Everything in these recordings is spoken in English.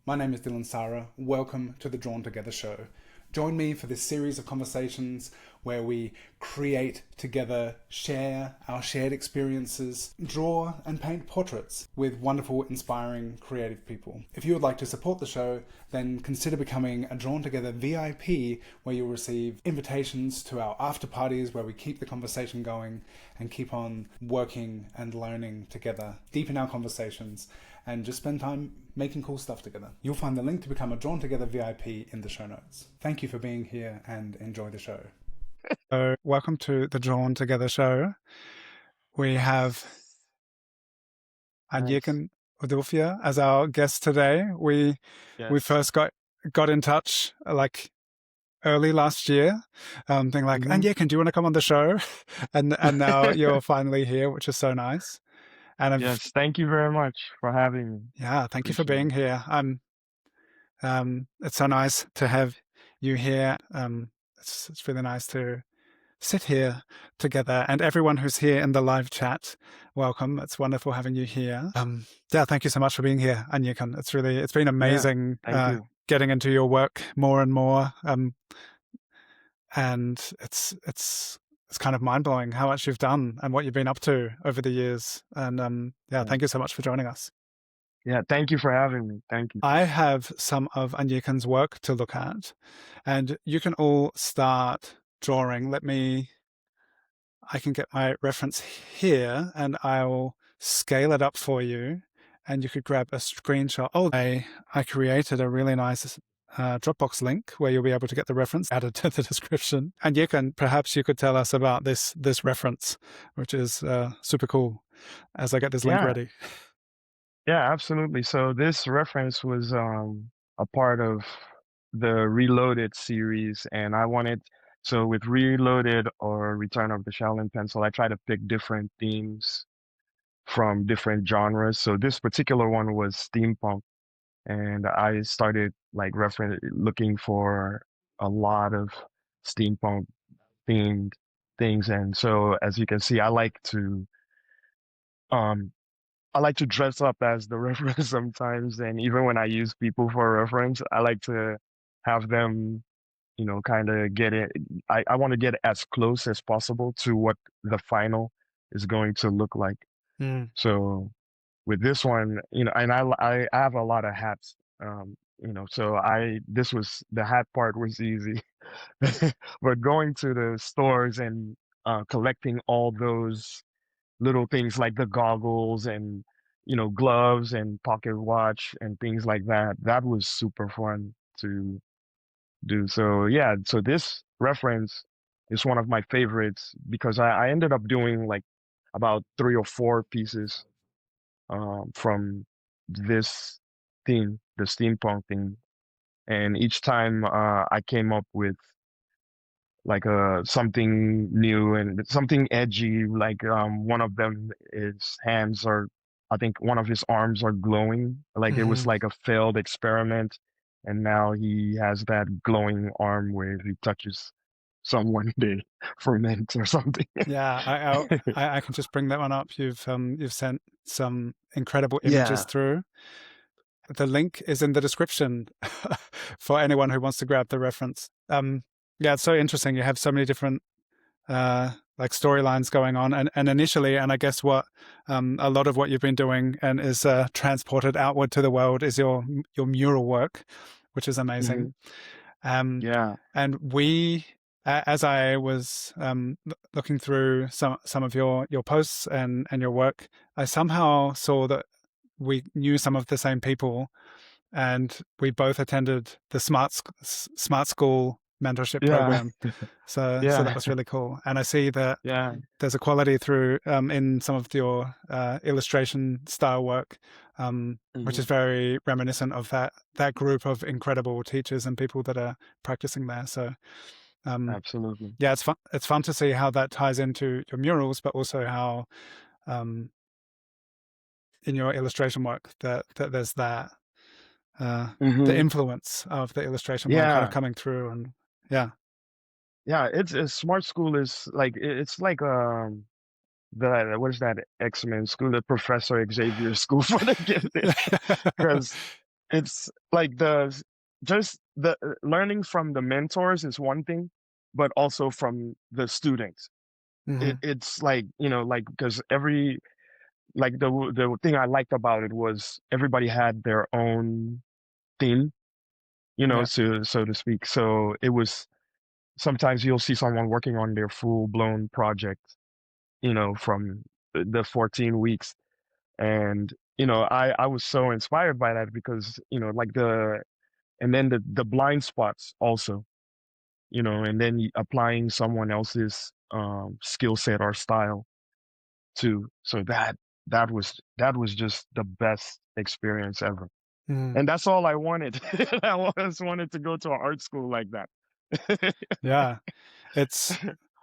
My name is Dylan Sara. Welcome to the Drawn Together show. Join me for this series of conversations where we create together, share our shared experiences, draw and paint portraits with wonderful, inspiring, creative people. If you would like to support the show, then consider becoming a Drawn Together VIP, where you'll receive invitations to our after parties where we keep the conversation going and keep on working and learning together, deepen our conversations, and just spend time making cool stuff together. You'll find the link to become a Drawn Together VIP in the show notes. Thank you for being here and enjoy the show. So, welcome to the Drawn Together show. We have Nice. Aniekan Udofia as our guest today. We Yes. first got in touch like early last year, being like, Mhm. Aniekan, do you want to come on the show? And now you're finally here, which is so nice. And Yes. Thank you very much for having me. thank you for Appreciate being it. here. It's so nice to have you here. It's really nice to sit here together, and everyone who's here in the live chat, welcome. It's wonderful having you here. Thank you so much for being here, Aniekan. It's been Yeah. amazing Thank you. getting into your work more and more. And it's kind of mind blowing how much you've done and what you've been up to over the years. And Yeah. thank you so much for joining us. Yeah. Thank you for having me. Thank you. I have some of Aniekan's work to look at, and you can all start drawing. I can get my reference here and I'll scale it up for you, and you could grab a screenshot. I created a really nice Dropbox link where you'll be able to get the reference added to the description. And perhaps you could tell us about this reference, which is super cool, as I get this link Yeah. ready. Yeah. Absolutely. So this reference was a part of the Reloaded series, and I wanted with Reloaded or Return of the Shaolin Pencil, I try to pick different themes from different genres. So this particular one was steampunk. And I started like looking for a lot of steampunk themed things. And so as you can see, um I like to dress up as the reference sometimes. And even when I use people for reference, I like to have them, kind of get it. I want to get as close as possible to what the final is going to look like. Mm. So with this one, and I have a lot of hats. So the hat part was easy. But going to the stores and collecting all those little things like the goggles and gloves and pocket watch and things like that, that was super fun to do. So yeah, so this reference is one of my favorites because I ended up doing like about 3 or 4 pieces from this theme, the steampunk theme. And each time I came up with like something new and something edgy. Like one of them, his hands are, I think one of his arms are glowing. Like it was Mhm. like a failed experiment, and now he has that glowing arm where he touches someone they ferment or something. Yeah, I can just bring that one up. You've sent some incredible images Yeah. through. The link is in the description for anyone who wants to grab the reference. Yeah, it's so interesting. You have so many different like storylines going on, and initially, and I guess what a lot of what you've been doing and is transported outward to the world is your mural work, which is Hmm. amazing. Yeah. And as I was looking through some of your posts and your work, I somehow saw that we knew some of the same people, and we both attended the Smart School mentorship Yeah. program. So that Yeah. was really cool. And I see that Yeah. there's a quality through in some of your illustration style work, which Hmm. is very reminiscent of that group of incredible teachers and people that are practicing there. So Absolutely. yeah, it's fun. It's fun to see how that ties into your murals, but also how um, in your illustration work that there's that the Hmm. influence of the illustration world kind of Yeah. coming through. And yeah. Yeah. It's smart school is like it's like the what is that X-Men school, the Professor Xavier School for the gifted, because it's like just the learning from the mentors is one thing, but also from the students. Hmm. It's like, like because like the thing I liked about it was everybody had their own theme, Yeah. so to speak. So it was sometimes you'll see someone working on their full blown project, from the 14 weeks. And, I was so inspired by that because, like and then the blind spots also, and then applying someone else's skill set or style too. So that was just the best experience ever. Mm. And that's all I wanted. I just wanted to go to an art school like that. Yeah. It's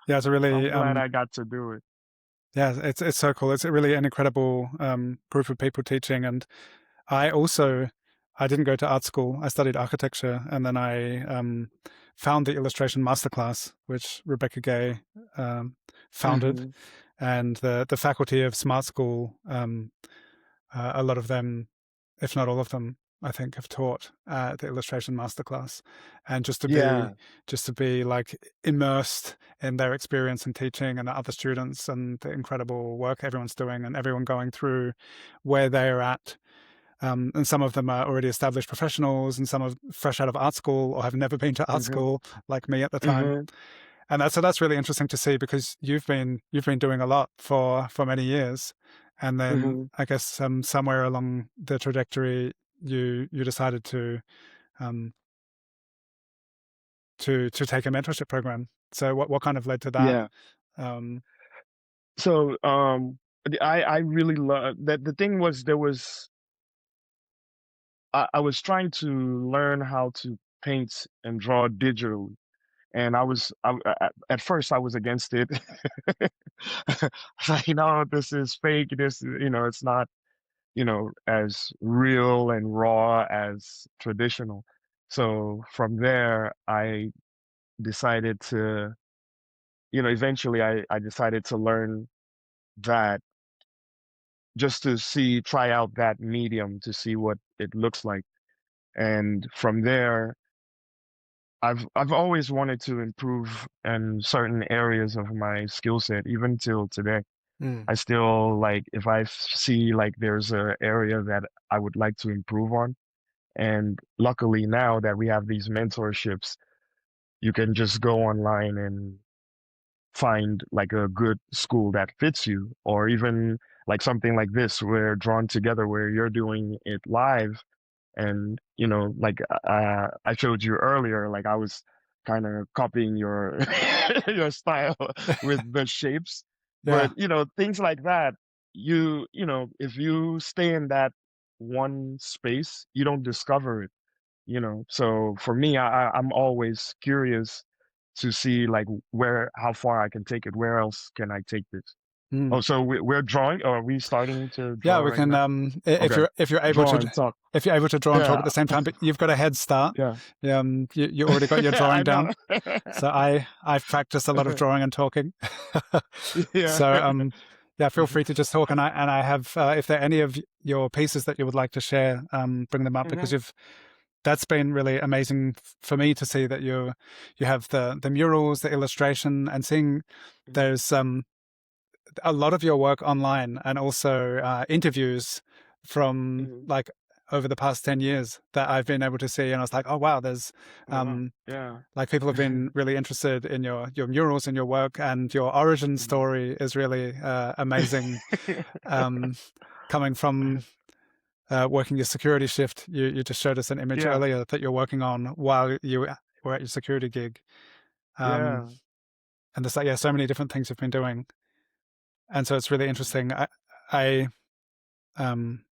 yeah, it's a really I'm glad I got to do it. yeah, it's so cool. It's really an incredible group of people teaching. And I also I didn't go to art school. I studied architecture, and then I found the illustration masterclass, which Rebecca Gay founded, Hmm. and the faculty of Smart School. A lot of them, if not all of them, I think, have taught the illustration masterclass, and Yeah. just to be like immersed in their experience in teaching and the other students and the incredible work everyone's doing and everyone going through where they are at. And some of them are already established professionals, and some are fresh out of art school or have never been to art Hmm. school, like me at the time. Hmm. And that's really interesting to see because you've been doing a lot for many years, and then Hmm. I guess somewhere along the trajectory you decided um, to take a mentorship program. So what kind of led to that? Yeah. Um, So I really love that. The thing was I was trying to learn how to paint and draw digitally, and at first I was against it. Like, no, this is fake. It's not, as real and raw as traditional. So from there, I decided to, eventually I decided to learn that just to try out that medium to see what it looks like. And from there, I've always wanted to improve in certain areas of my skill set, even till today. mm, I still like if I see like there's a area that I would like to improve on. And luckily now that we have these mentorships, you can just go online and find like a good school that fits you, or even like something like this where drawn together where you're doing it live. And like I showed you earlier, like I was kind of copying your your style with the shapes. yeah. But things like that, if you stay in that one space, you don't discover it. So for me, I'm always curious to see like how far I can take it. Where else can I take this? Mm. Oh, so we're drawing, or are we starting to Yeah, draw we right can now? Okay. if you're able Draw to and talk. if you're able to draw and talk at the Yeah. same time, but you've got a head start. Yeah. You already got your drawing I know. down. So I've practiced a lot of drawing and talking. Yeah. So yeah, feel free to just talk, and I have if there are any of your pieces that you would like to share, bring them up because Hmm. that's been really amazing for me to see that you have the murals, the illustration, and seeing there's a lot of your work online, and also interviews from Hmm. like over the past 10 years that I've been able to see, and I was like, oh wow, there's Wow. Yeah. like people have been really interested in your murals and your work, and your origin story is really amazing. Um, Coming from working your security shift, you just showed us an image Yeah. earlier that you're working on while you were at your security gig. Um, Yeah. and there's like, yeah, so many different things you've been doing. And so it's really interesting. I um,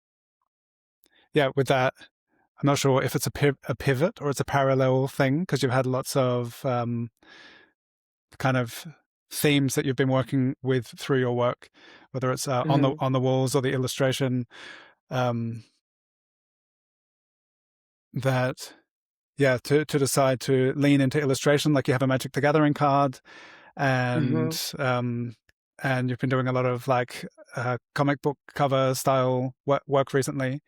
yeah, with that, I'm not sure if it's a pivot or it's a parallel thing because you've had lots of kind of themes that you've been working with through your work, whether it's Hmm. on the walls or the illustration. Um, that yeah, to decide to lean into illustration, like you have a Magic the Gathering card, Hmm. and you've been doing a lot of like comic book cover style work recently.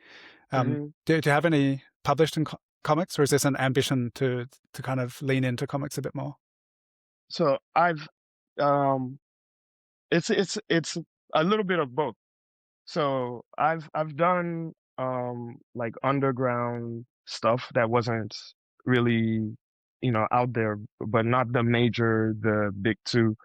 Hmm. Do you have any published in comics, or is this an ambition to kind of lean into comics a bit more? So um, it's a little bit of both. So I've done like underground stuff that wasn't really, out there, but not the big two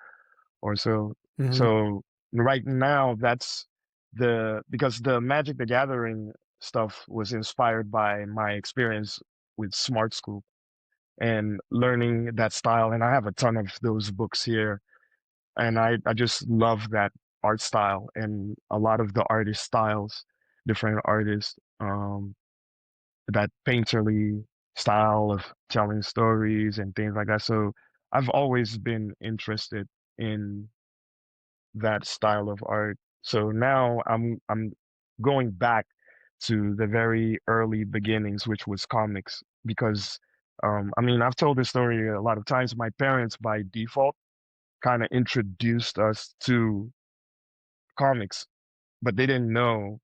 or so. Hmm. So right now that's because the Magic the Gathering stuff was inspired by my experience with Smart School and learning that style. And I have a ton of those books here, and I just love that art style and a lot of the artist styles, different artists, that painterly style of telling stories and things like that. So I've always been interested in that style of art. So now I'm going back to the very early beginnings, which was comics, because I mean, I've told this story a lot of times. My parents, by default, kind of introduced us to comics, but they didn't know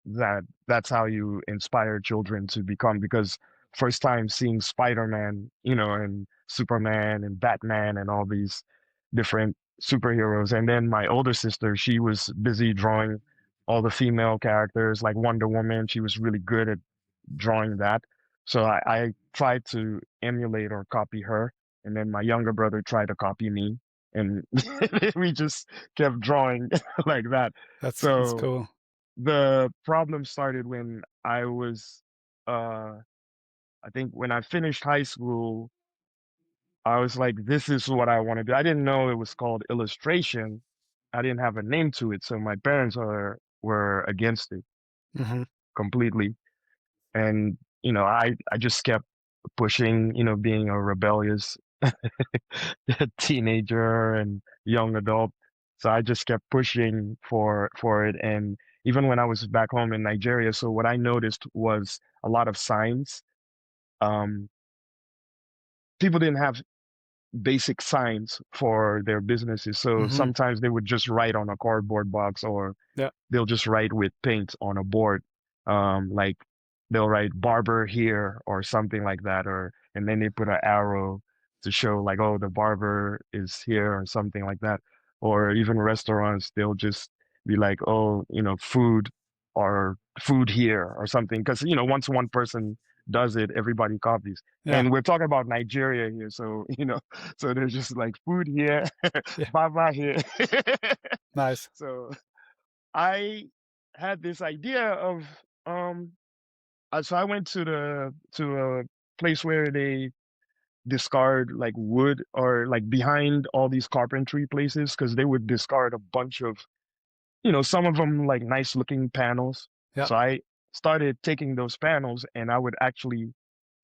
that that's how you inspire children to become, because first time seeing Spider-Man, and Superman and Batman and all these different superheroes. And then my older sister, she was busy drawing all the female characters like Wonder Woman. She was really good at drawing that. So I tried to emulate or copy her. And then my younger brother tried to copy me. And we just kept drawing like that. That's So cool. the problem started when I was, I think when I finished high school, I was like, this is what I want to do. I didn't know it was called illustration. I didn't have a name to it. So my parents were against it Hmm. completely. And, I just kept pushing, being a rebellious teenager and young adult. So I just kept pushing for it. And even when I was back home in Nigeria, so what I noticed was a lot of signs. Um, People didn't have basic signs for their businesses. So Hmm. sometimes they would just write on a cardboard box, or Yeah. they'll just write with paint on a board. Like they'll write barber here or something like that, and then they put an arrow to show like, oh, the barber is here or something like that. Or even restaurants, they'll just be like, oh, food or food here or something. Because, once one person does it, everybody copies. Yeah. And we're talking about Nigeria here. So, so there's just like food here, Yeah. baba here. Nice. So I had this idea of um so I went to a place where they discard like wood, or like behind all these carpentry places, because they would discard a bunch of, some of them like nice looking panels. Yeah. So I started taking those panels and I would actually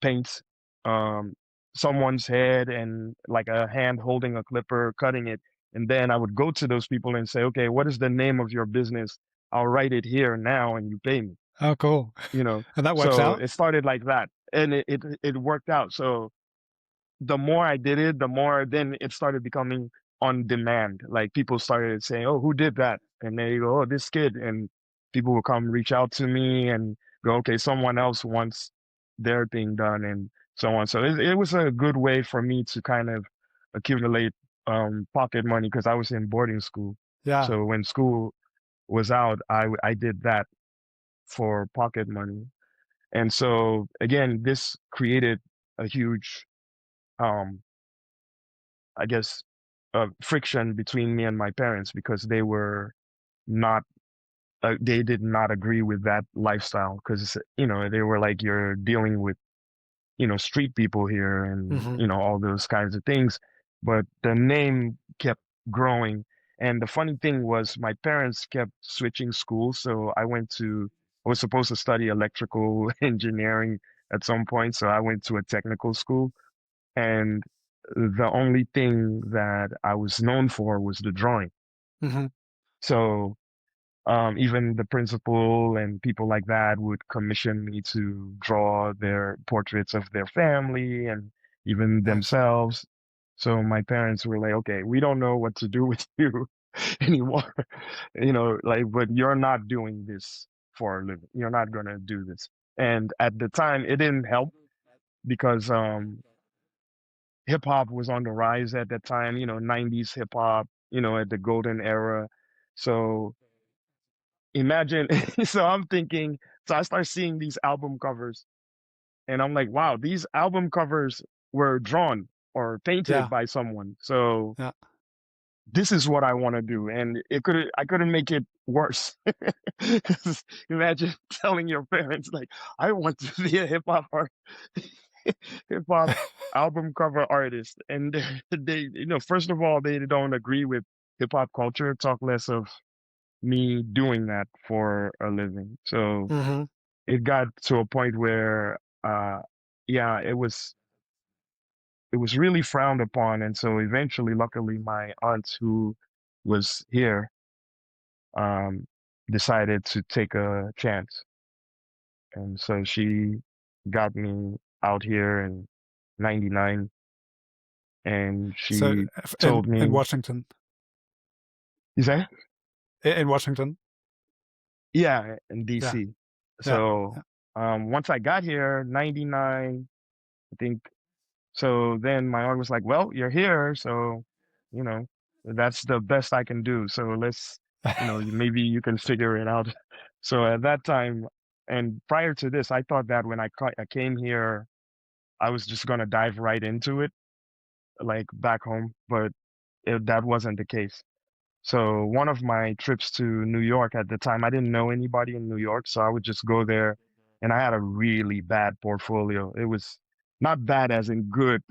paint um someone's head and like a hand holding a clipper, cutting it. And then I would go to those people and say, okay, what is the name of your business? I'll write it here now and you pay me, Oh, cool. you know. And that works So out. it started like that. And it worked out. So the more I did it, the more then it started becoming on demand. Like people started saying, "Oh, who did that?" And they go, "Oh, this kid." And people will come reach out to me and go, "Okay, someone else wants their thing done," and so on. So it was a good way for me to kind of accumulate pocket money, because I was in boarding school. Yeah. So when school was out, I did that for pocket money. And so again, this created a huge um I guess, friction between me and my parents, because not, they did not agree with that lifestyle, because, they were like, you're dealing with, street people here and, Hmm. all those kinds of things. But the name kept growing. And the funny thing was my parents kept switching schools. So I was supposed to study electrical engineering at some point. So I went to a technical school. And the only thing that I was known for was the drawing. Hmm. So even the principal and people like that would commission me to draw their portraits of their family and even Nice. themselves. So my parents were like, okay, we don't know what to do with you anymore. Like, but you're not doing this for a living. You're not gonna do this. And at the time, it didn't help because hip hop was on the rise at that time, 90s hip hop, at the golden era. So imagine, so I'm thinking, so I start seeing these album covers and I'm like, wow, these album covers were drawn or painted Yeah. by someone. So Yeah. this is what I want to do. And I couldn't make it worse. 'Cause imagine telling your parents, like, I want to be a hip hop album cover artist. And they, first of all, they don't agree with hip hop culture, talk less of me doing that for a living. So Hmm. it got to a point where, yeah, it was really frowned upon. And so eventually, luckily, my aunt who was here, um, decided to take a chance. And so she got me out here in 99 and So she told in me, Washington, you say? in Washington. Yeah, in Yeah. DC. Yeah. So, once I got here, 99, I think. So then my aunt was like, well, you're here. So, you know, that's the best I can do. So let's, maybe you can figure it out. So at that time, and prior to this, I thought that when I came here, I was just gonna dive right into it, like back home, but that wasn't the case. So one of my trips to New York at the time, I didn't know anybody in New York, so I would just go there, and I had a really bad portfolio. It was not bad as in good,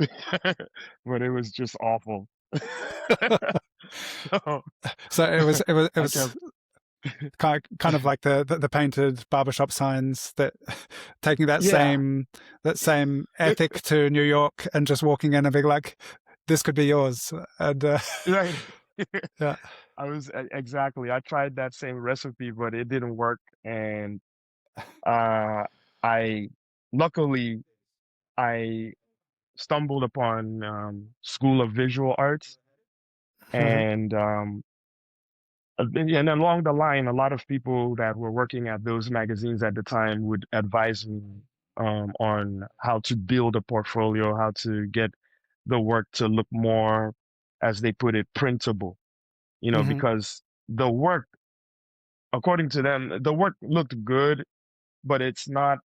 but it was just awful. So So it I was kept, kind of like the painted barbershop signs that taking yeah, that same ethic to New York and just walking in and being like, this could be yours. And right. yeah. Exactly. I tried that same recipe, but it didn't work, and uh, I luckily I stumbled upon School of Visual Arts, Hmm. and and along the line, a lot of people that were working at those magazines at the time would advise me on how to build a portfolio, how to get the work to look more, as they put it, printable. Hmm. Because the work, according to them, the work looked good, but it's not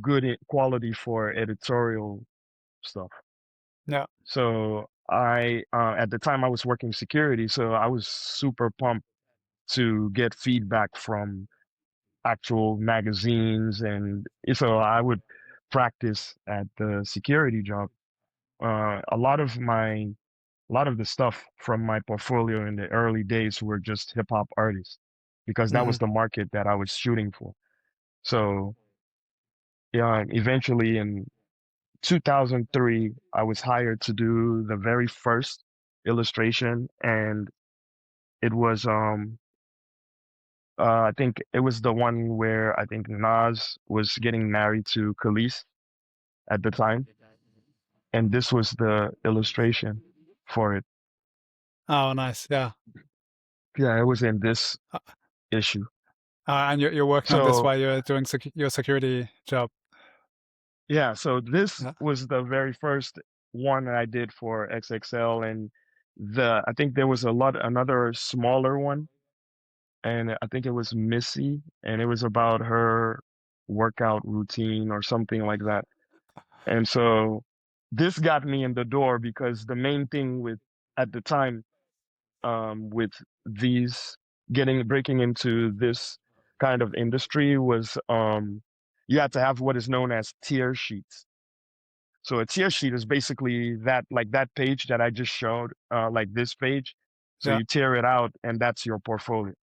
good in quality for editorial stuff. Yeah. So at the time I was working security, so I was super pumped to get feedback from actual magazines, and so I would practice at the security job. A lot of the stuff from my portfolio in the early days were just hip hop artists because that Hmm. was the market that I was shooting for. So yeah, eventually in 2003, I was hired to do the very first illustration, and it was I think it was the one where I think Nas was getting married to Khalees at the time, and this was the illustration for it. Oh, nice. Yeah. Yeah, it was in this Uh, issue. and you're working on this So while you're doing your security job. yeah, so this Yeah. was the very first one that I did for XXL, and I think there was another smaller one, and I think it was Missy, and it was about her workout routine or something like that. And so this got me in the door because the main thing with at the time, with these breaking into this kind of industry was, you had to have what is known as tier sheets. So a tier sheet is basically that, like that page that I just showed, like this page. So Yeah. you tear it out and that's your portfolio.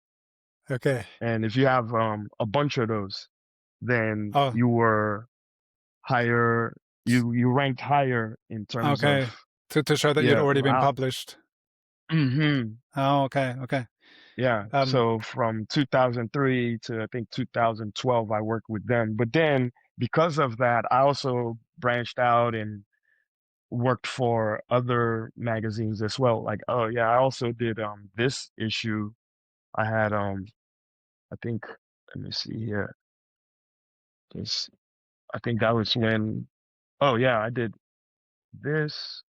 Okay. And if you have a bunch of those, then Oh, you were higher, you ranked higher in terms of, okay. To show that you'd yeah, already been published. Oh, okay. Okay. yeah. Um. So from 2003 to I think 2012, I worked with them. But then because of that, I also branched out and worked for other magazines as well. Like, oh yeah, I also did this issue. I had I think, let me see here. 'Cause I think that was when, oh yeah, I did this.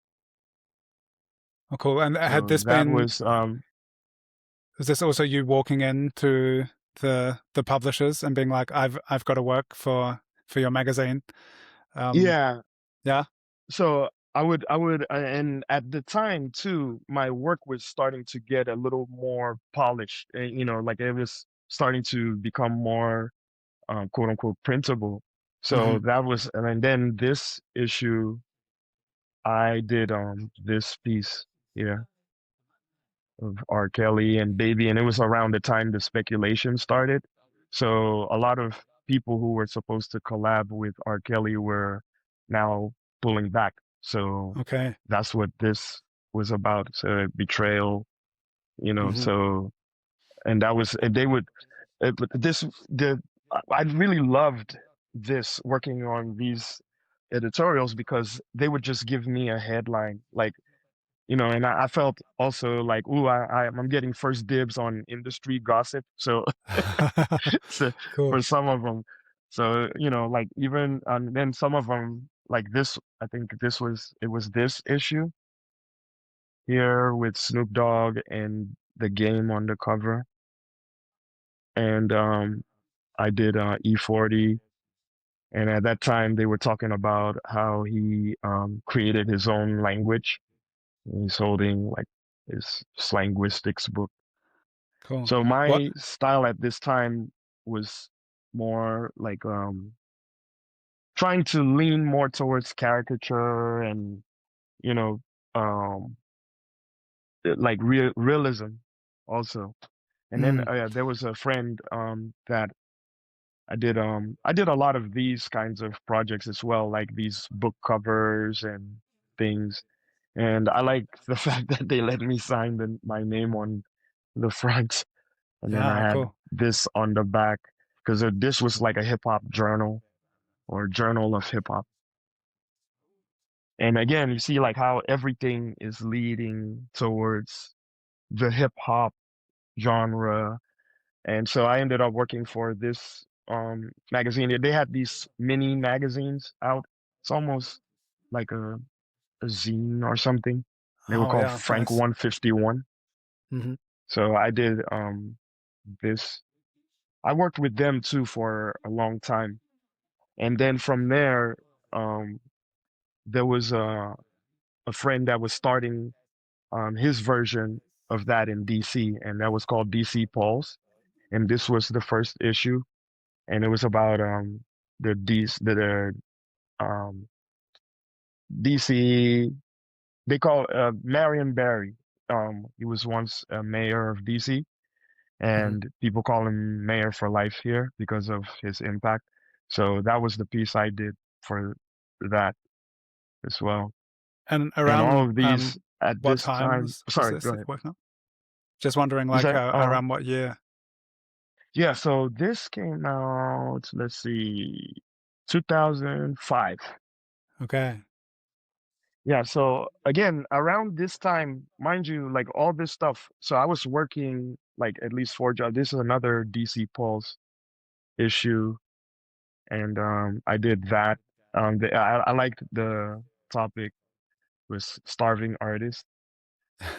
Oh, cool. And had So this that been, was, is this also you walking in to the publishers and being like, I've got to work for your magazine? Um, yeah. yeah. So and at the time too, my work was starting to get a little more polished. Like it was starting to become more, quote unquote, printable. Hmm. So that was, and then this issue, I did this piece here of R. Kelly and Baby, and it was around the time the speculation started. So a lot of people who were supposed to collab with R. Kelly were now pulling back. So Okay. that's what this was about. So betrayal, Hmm. so, and that was, and they would, but I really loved this working on these editorials because they would just give me a headline, like, and I felt also like, ooh, I'm getting first dibs on industry gossip. So, so Cool. for some of them, so like even and then some of them like this, I think it was this issue here with Snoop Dogg and the game on the cover, and I did E40, and at that time they were talking about how he created his own language. He's holding like his linguistics book. Cool. So What? my style at this time was more like trying to lean more towards caricature and you know um like realism also. And then Mm, there was a friend that I did a lot of these kinds of projects as well, like these book covers and things. And I like the fact that they let me sign my name on the front. And then I yeah. had Cool. this on the back because this was like a hip hop journal or journal of hip hop. And again, you see like how everything is leading towards the hip hop genre. And so I ended up working for this magazine. They had these mini magazines out. It's almost like a zine or something. They were Oh called yeah. Frank Nice. 151. Hmm. So I did this. I worked with them too for a long time. And then from there, um, there was a friend that was starting his version of that in DC, and that was called DC Pulse. And this was the first issue, and it was about the um, DC. They call Marion Barry. He was once a mayor of DC, Hmm. and people call him mayor for life here because of his impact. So that was the piece I did for that as well. And And all around of these at what this time time, was sorry, this go that you're ahead. working on? Just wondering, You like, say, around what year? yeah, so this came out, let's see, 2005. Okay. Yeah, so again, around this time, mind you, like all this stuff. So I was working like at least 4 jobs. This is another DC Pulse issue, and I did that. I liked the topic was starving artist,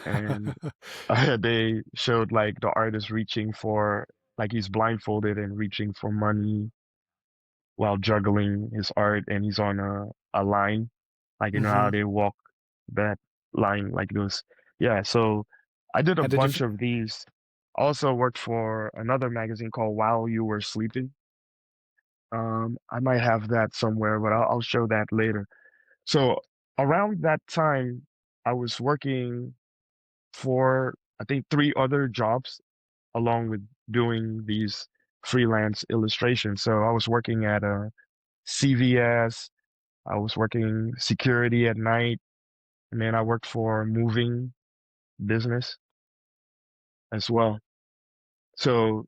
and they showed like the artist reaching for like he's blindfolded and reaching for money while juggling his art, and he's on a line, like how Hmm. they walk that line like those. Yeah, so I did a And did you? bunch of these. I also worked for another magazine called While You Were Sleeping. I might have that somewhere, but I'll show that later. So around that time, I was working for I think 3 other jobs along with doing these freelance illustrations. So I was working at a CVS. I was working security at night, and then I worked for a moving business as well. So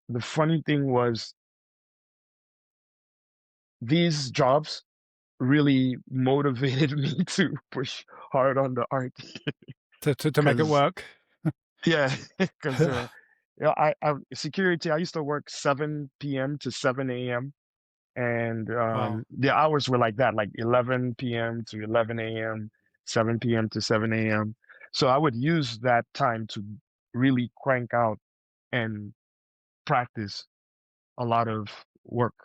the funny thing was these jobs really motivated me to push hard on the art to make it because work? yeah, because yeah, I security. I used to work 7 p.m. to 7 a.m. And Wow. the hours were like that, like 11 p.m. to 11 a.m., 7 p.m. to 7 a.m. So I would use that time to really crank out and practice a lot of work.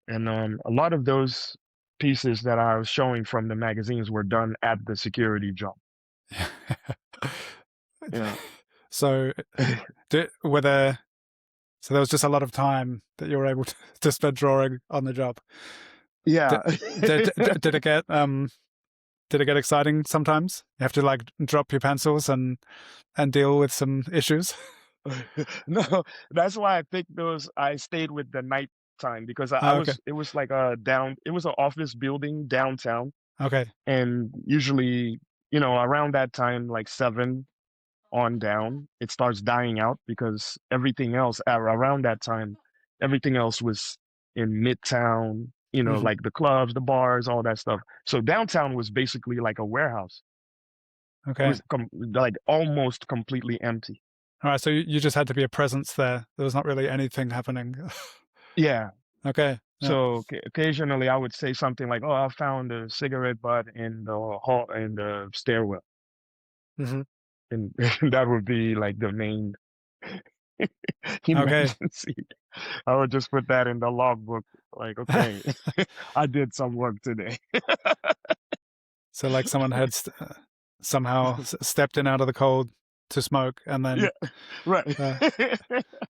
And a lot of those pieces that I was showing from the magazines were done at the security job. Yeah. So, were there? So there was just a lot of time that you were able to spend drawing on the job. Did, Yeah. did it get did it get exciting sometimes? You have to like drop your pencils and deal with some issues. No, that's why I think I stayed with the night time because I Oh, okay. was, it was like it was an office building downtown. Okay. And usually, around that time, like 7 on down, it starts dying out because everything else around that time, everything else was in Midtown, Hmm. like the clubs, the bars, all that stuff. So downtown was basically like a warehouse. It Okay. was like almost completely empty. All right. So you just had to be a presence there. There was not really anything happening. Yeah. Okay. Yeah. So occasionally I would say something like, "Oh, I found a cigarette butt in the hall in the stairwell," Hmm. and that would be like the main Okay. emergency. I would just put that in the logbook, like, "Okay, I did some work today." So like someone had somehow stepped in out of the cold to smoke, and then Yeah, right. uh,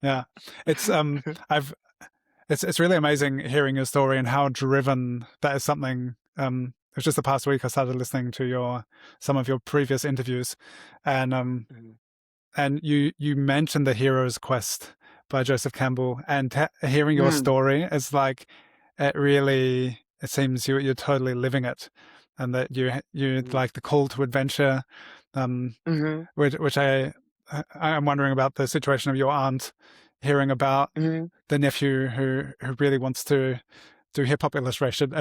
yeah, it's I've it's really amazing hearing your story and how driven that is. Something it was just the past week I started listening to some of your previous interviews, and Mhm. you mentioned the Hero's Quest by Joseph Campbell, and hearing your Mm, story is like it seems you're totally living it, and that you mhm, like the call to adventure, um, mhm, which I'm wondering about the situation of your aunt, hearing about mhm, the nephew who really wants to do hip hop illustration,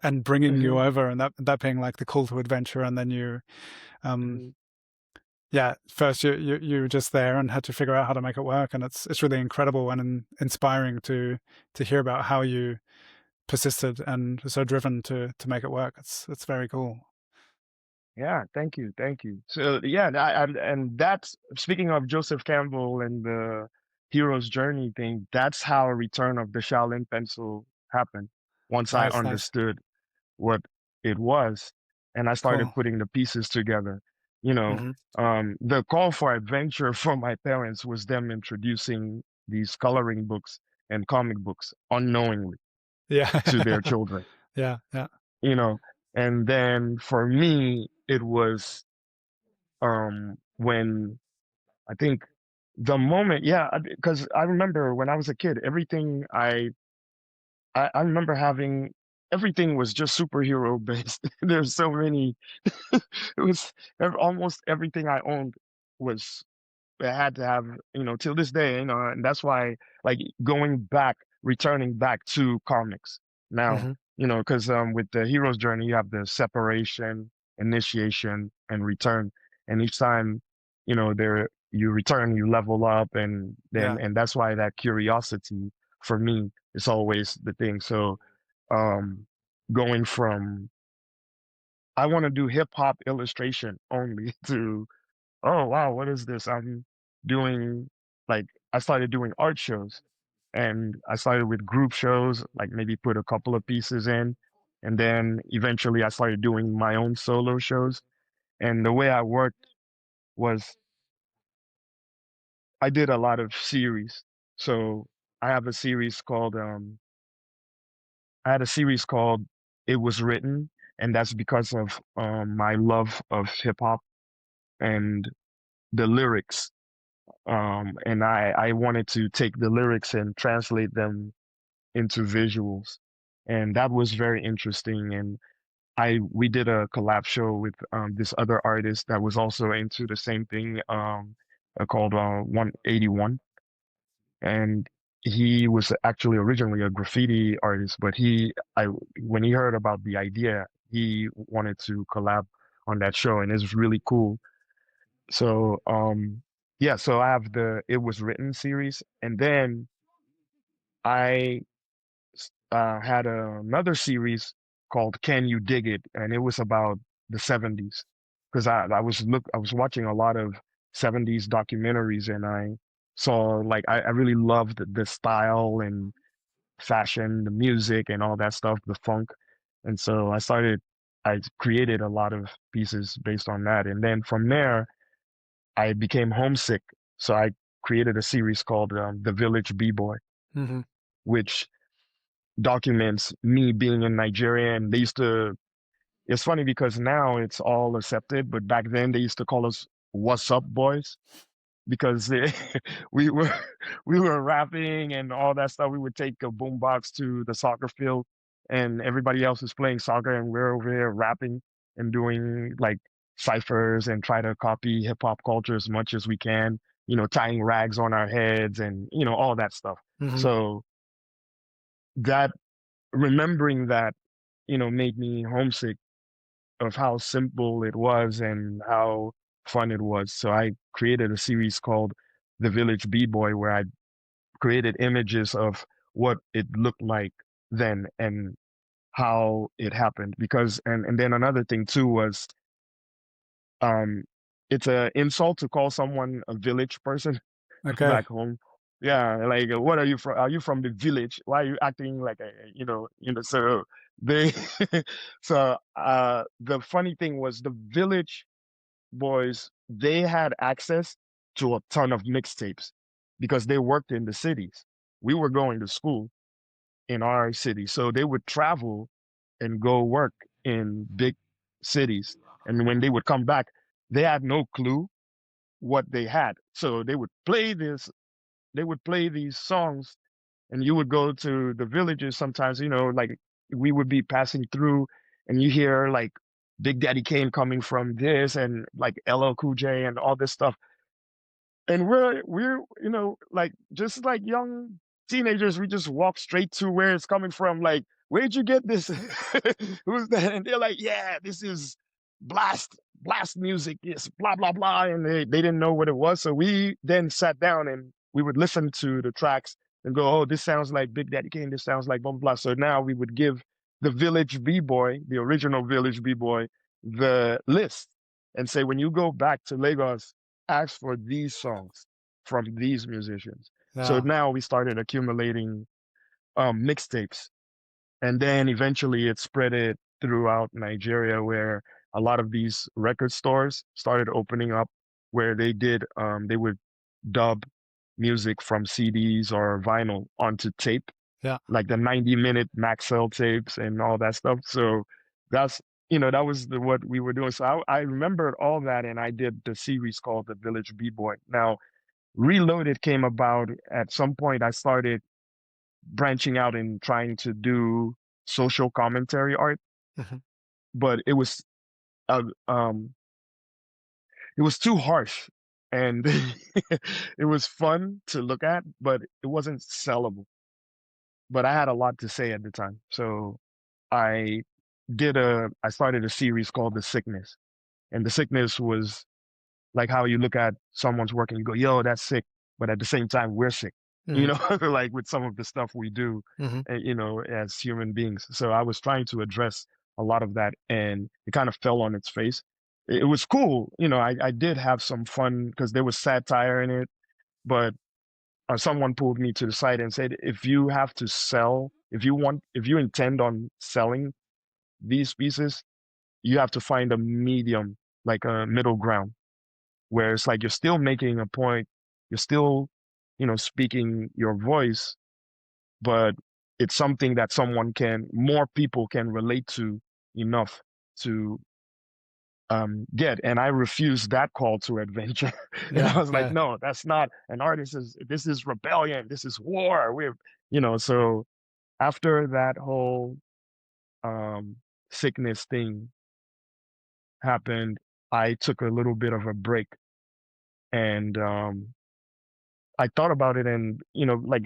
and bringing you mhm, over, and that being like the call to adventure, and then you um mhm. yeah, first you were just there and had to figure out how to make it work, and it's really incredible and inspiring to hear about how you persisted and were so driven to make it work. It's very cool. Yeah, thank you, thank you. So yeah, and that's, speaking of Joseph Campbell and the hero's journey thing. That's how a return of the Shaolin pencil happened. Once I Nice, nice, understood what it was, and I started cool. putting the pieces together. You know, Hmm. the call for adventure from my parents was them introducing these coloring books and comic books unknowingly to their Yeah. children. Yeah, yeah. You know, and then for me, it was when I think the moment, yeah, because I remember when I was a kid, I remember having, everything was just superhero based. There's so many. It was almost everything I owned was, it had to have, till this day, and that's why, like, returning back to comics now, Hmm. because with the hero's journey, you have the separation, initiation, and return, and each time, there you return, you level up, and then, Yeah, and that's why that curiosity for me is always the thing. So, um, going from, I want to do hip hop illustration only to, oh wow, what is this? I'm doing, like, I started doing art shows, and I started with group shows, like maybe put a couple of pieces in, and then eventually I started doing my own solo shows. And the way I worked was, I did a lot of series. So I have a series called I had a series called It Was Written, and that's because of my love of hip hop and the lyrics. And I wanted to take the lyrics and translate them into visuals. And that was very interesting. And we did a collab show with this other artist that was also into the same thing, called 181. And he was actually originally a graffiti artist, but when he heard about the idea, he wanted to collab on that show, and it's really cool. So, yeah, so I have the It Was Written series, and then I had another series called Can You Dig It? And it was about the 70s. Because I was watching a lot of 70s documentaries and I saw like I really loved the style and fashion, the music and all that stuff, the funk. And so I created a lot of pieces based on that. And then from there, I became homesick. So I created a series called The Village B-Boy, Hmm. which documents me being in Nigeria. And they used to, it's funny because now it's all accepted, but back then they used to call us "What's up, boys?" because we were we were rapping and all that stuff. We would take a boombox to the soccer field, and everybody else is playing soccer, and we're over here rapping and doing like ciphers and try to copy hip hop culture as much as we can. Tying rags on our heads and all that stuff. Hmm. So that remembering that made me homesick of how simple it was and how fun it was. So I created a series called The Village B-Boy where I created images of what it looked like then and how it happened. Because and then another thing too was um it's a insult to call someone a village person Okay. back home. Yeah, like what are you from? Are you from the village? Why are you acting like so they so the funny thing was the village boys, they had access to a ton of mixtapes because they worked in the cities. We were going to school in our city. So they would travel and go work in big cities. And when they would come back, they had no clue what they had. So they would play these songs and you would go to the villages sometimes, like we would be passing through and you hear like Big Daddy Kane coming from this and like LL Cool J and all this stuff. And we're like just like young teenagers, we just walk straight to where it's coming from. Like, where'd you get this? Who's that? And they're like, yeah, this is blast music. Yes, blah blah blah. And they didn't know what it was. So we then sat down and we would listen to the tracks and go, oh, this sounds like Big Daddy Kane. This sounds like blah blah blah. So now we would give the Village B-Boy, the original Village B-Boy, the list and say, when you go back to Lagos, ask for these songs from these musicians. So Yeah. now we started accumulating mixtapes, and then eventually it spread it throughout Nigeria, where a lot of these record stores started opening up, where they would dub music from CDs or vinyl onto tape, Yeah. like the 90-minute Maxell tapes and all that stuff. So that's that was what we were doing. So I remembered all that, and I did the series called The Village B-Boy. Now, Reloaded came about at some point. I started branching out and trying to do social commentary art, Hmm. but uh, um it was too harsh, and it was fun to look at, but it wasn't sellable. But I had a lot to say at the time, so I I started a series called The Sickness, and The Sickness was like how you look at someone's work and you go, yo, that's sick. But at the same time, we're sick, Hmm. like with some of the stuff we do, Hmm. as human beings. So I was trying to address a lot of that and it kind of fell on its face. It was cool. I did have some fun because there was satire in it, but someone pulled me to the side and said, if you have to sell, if you intend on selling these pieces, you have to find a medium, like a middle ground where it's like you're still making a point, you're still, speaking your voice, but it's something that more people can relate to enough to get. And I refused that call to adventure. And I Yeah. was like, Yeah. no, that's not an artist. This is rebellion. This is war. So after that whole um, sickness thing happened, I took a little bit of a break and I thought about it and, like,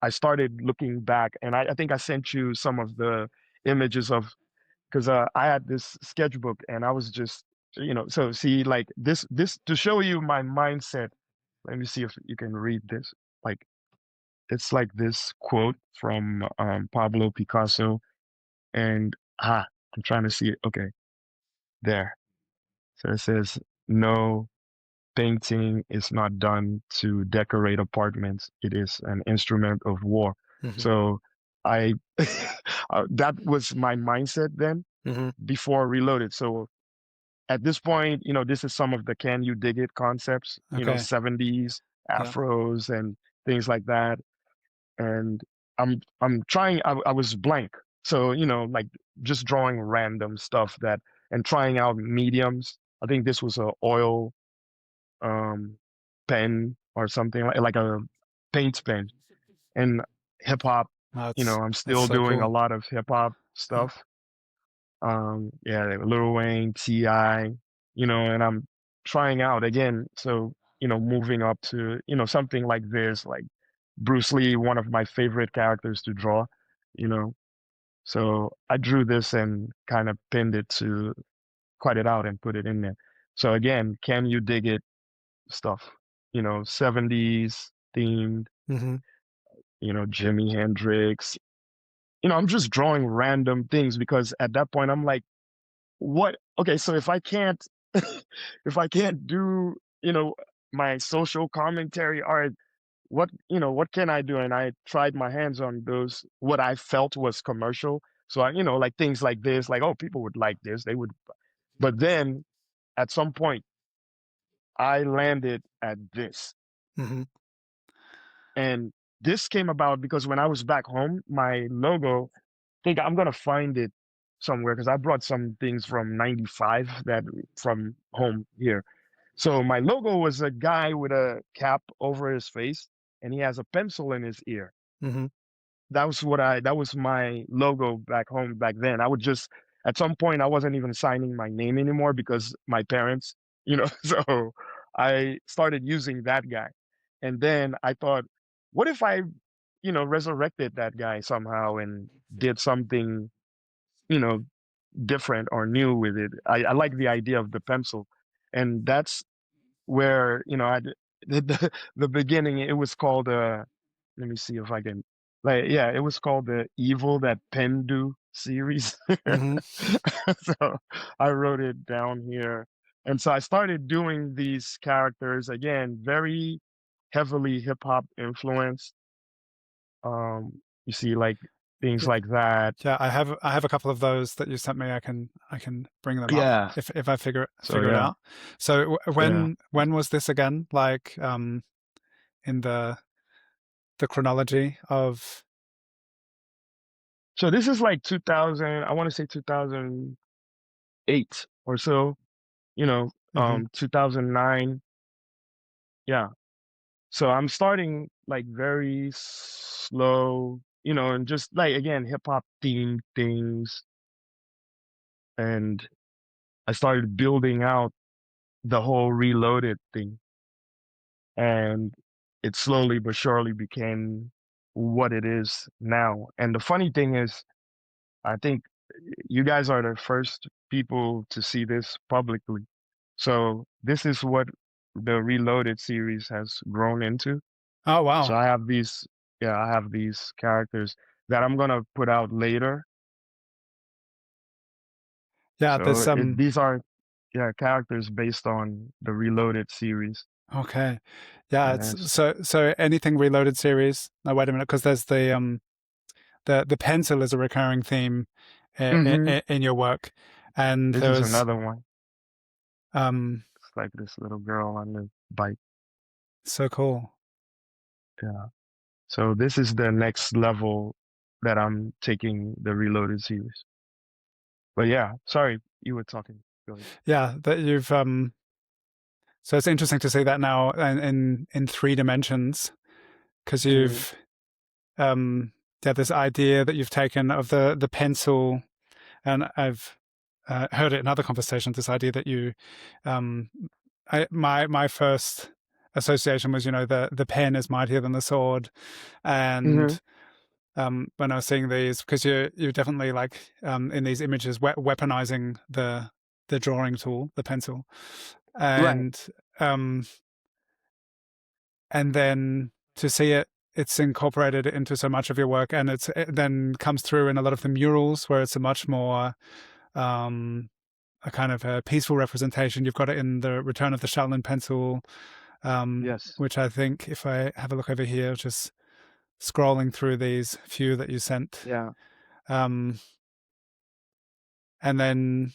I started looking back and I think I sent you some of the images of, because I had this sketchbook and I was just, so see, like this to show you my mindset. Let me see if you can read this. Like, it's like this quote from Pablo Picasso, and I'm trying to see it. Okay, there. So it says, "No, painting is not done to decorate apartments. It is an instrument of war." Hmm. So I that was my mindset then Hmm. before Reloaded. So at this point, this is some of the can you dig it concepts, Okay. 70s Yeah. afros and things like that. And I'm trying, I was blank. So, like just drawing random stuff and trying out mediums. I think this was a oil um pen or something like a paint pen. And hip hop, I'm That's still so doing a cool. lot of hip hop Yeah. stuff. Yeah, like Lil Wayne, T.I., and I'm trying out again. So, moving up to, something like this, like Bruce Lee, one of my favorite characters to draw, you know. So I drew this and kind of pinned it to cut it out and put it in there. So again, can you dig it stuff, 70s themed, Hmm. Jimi Hendrix. I'm just drawing random things because at that point I'm like, what? Okay, so if I can't, if I can't do, my social commentary, all right, what can I do? And I tried my hands on those, what I felt was commercial. So like things like this, like, oh, people would like this, they would. But then at some point, I landed at this. Hmm. And this came about because when I was back home, my logo, think I'm gonna find it somewhere because I brought some things from '95 that from home here. So my logo was a guy with a cap over his face, and he has a pencil in his ear. Hmm. That was my logo back home back then. I would just at some point I wasn't even signing my name anymore because my parents, so I started using that guy. And then I thought, what if I, resurrected that guy somehow and did something, you know, different or new with it. I like the idea of the pencil. And that's where the beginning it was called let me see if I can like yeah it was called the Evil That Pen Do series. Hmm. So I wrote it down here, and so I started doing these characters again, very heavily hip hop influenced. You see like things Yeah. like that. Yeah, I have a couple of those that you sent me. I can bring them up Yeah. if I So figure it yeah, out. So yeah. when was this again? Like in the chronology of. So this is like 2000. I want to say 2008 or so. 2009. Yeah. So I'm starting like very slow, and just like again hip hop themed things, and I started building out the whole Reloaded thing, and it slowly but surely became what it is now. And the funny thing is, I think you guys are the first people to see this publicly. So this is what the Reloaded series has grown into. Oh So wow. I have these characters that I'm gonna put out later. Yeah, So there's these are, yeah, characters based on the Reloaded series. okay. Yeah, it's Yes. so anything Reloaded series. No, wait a minute, because there's the pencil is a recurring theme Mm-hmm. in your work, and This there is was another one. um It's like this little girl on the bike. so cool. Yeah. So this is the next level that I'm taking the Reloaded series. But yeah, sorry, you were talking. Go ahead. Yeah, that you've so it's interesting to see that now in three dimensions because Mm-hmm. you've yeah, this idea that you've taken of the pencil, and I've heard it in other conversations. This idea that you, um, my first association was, the pen is mightier than the sword, Mm-hmm. and when I was seeing these, because you're definitely like in these images weaponizing the drawing tool, the pencil, Right. and um, and then to see it it's incorporated into so much of your work, and it then comes through in a lot of the murals where it's a much more a kind of a peaceful representation. You've got it in the Return of the Shaolin Pencil, Yes. which I think, if I have a look over here, just scrolling through these few that you sent, Yeah. um, and then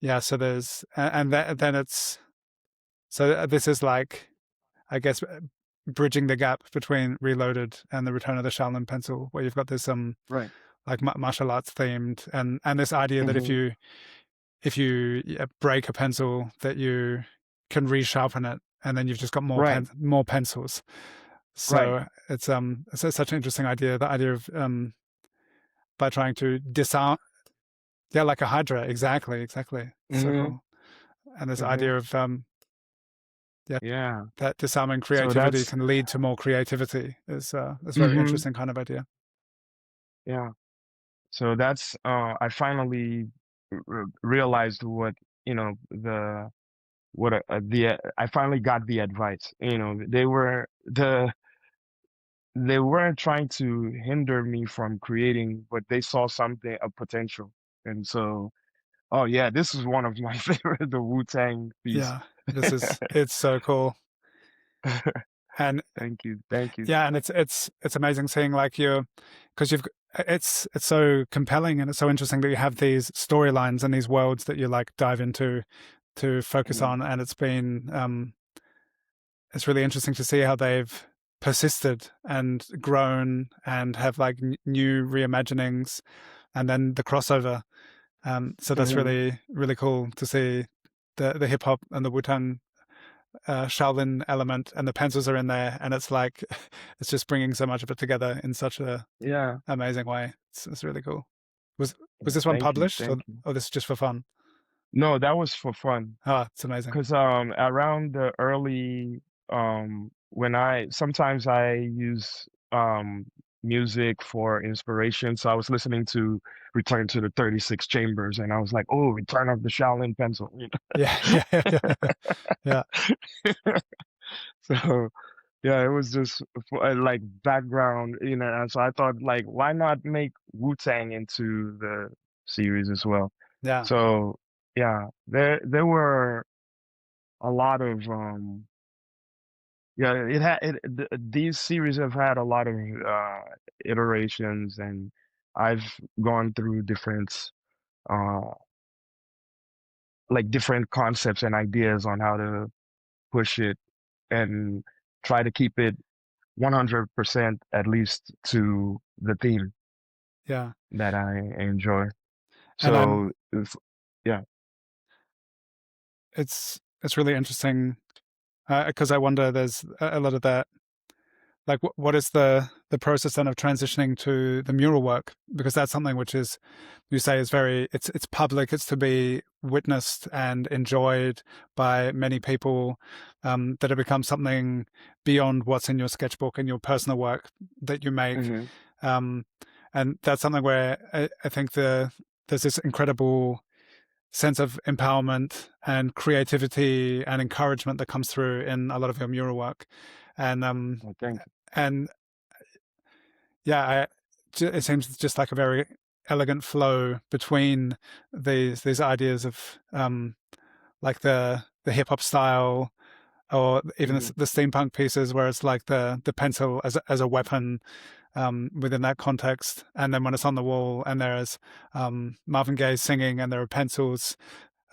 yeah, so there's then it's so this is like, I guess, bridging the gap between Reloaded and the Return of the Shaolin Pencil, where you've got this Right. like martial arts themed, and this idea that Hmm. if you break a pencil, that you can resharpen it, and then you've just got Right. more pencils. Right. So it's such an interesting idea. The idea of by trying to disarm, yeah, like a hydra, exactly. So Hmm. cool. And this Hmm. idea of yeah, Yeah. that disarming So creativity that's, can lead to more creativity is a very hmm interesting kind of idea. yeah. So that's, I finally realized what, I finally got the advice. They weren't trying to hinder me from creating, but they saw something of potential. And so, oh yeah, this is one of my favorite, the Wu-Tang piece. Yeah, it's so cool. And Thank you. Thank you. yeah, and it's amazing seeing like because it's so compelling, and it's so interesting that you have these storylines and these worlds that you like dive into to focus Mhm. on, and it's really interesting to see how they've persisted and grown and have like new reimaginings, and then the crossover. So that's Mhm. really cool to see the hip hop and the Wu-Tang Shaolin element, and the pencils are in there, and it's like it's just bringing so much of it together in such a Yeah. amazing way. It's really cool. Was Yeah. was this one Thank you. published, Thank you. or this is just for fun? No, that was for fun. Oh, it's amazing. 'Cause around the early when I sometimes I use music for inspiration. So I was listening to Return to the 36 Chambers and I was like, "Oh, Return of the Shaolin Pencil," you Yeah, yeah, know. So yeah, it was just like background, and so I thought like why not make Wu-Tang into the series as well. yeah, So yeah, there were a lot of yeah, these series have had a lot of iterations, and I've gone through different uh like different concepts and ideas on how to push it and try to keep it 100% at least to the theme yeah. that I enjoy. And So yeah. it's really interesting because I wonder, there's a lot of that. Like, what is the process then of transitioning to the mural work? Because that's something which is, you say, is very, it's public, it's to be witnessed and enjoyed by many people, that it becomes something beyond what's in your sketchbook and your personal work that you make. Hmm. um, and that's something where I think there's this incredible sense of empowerment and creativity and encouragement that comes through in a lot of your mural work. And Well, thank you. and yeah, it seems just like a very elegant flow between these ideas of like the hip hop style, or even Hmm. the steampunk pieces, where it's like the pencil as a weapon, within that context, and then when it's on the wall and there's Marvin Gaye singing and there are pencils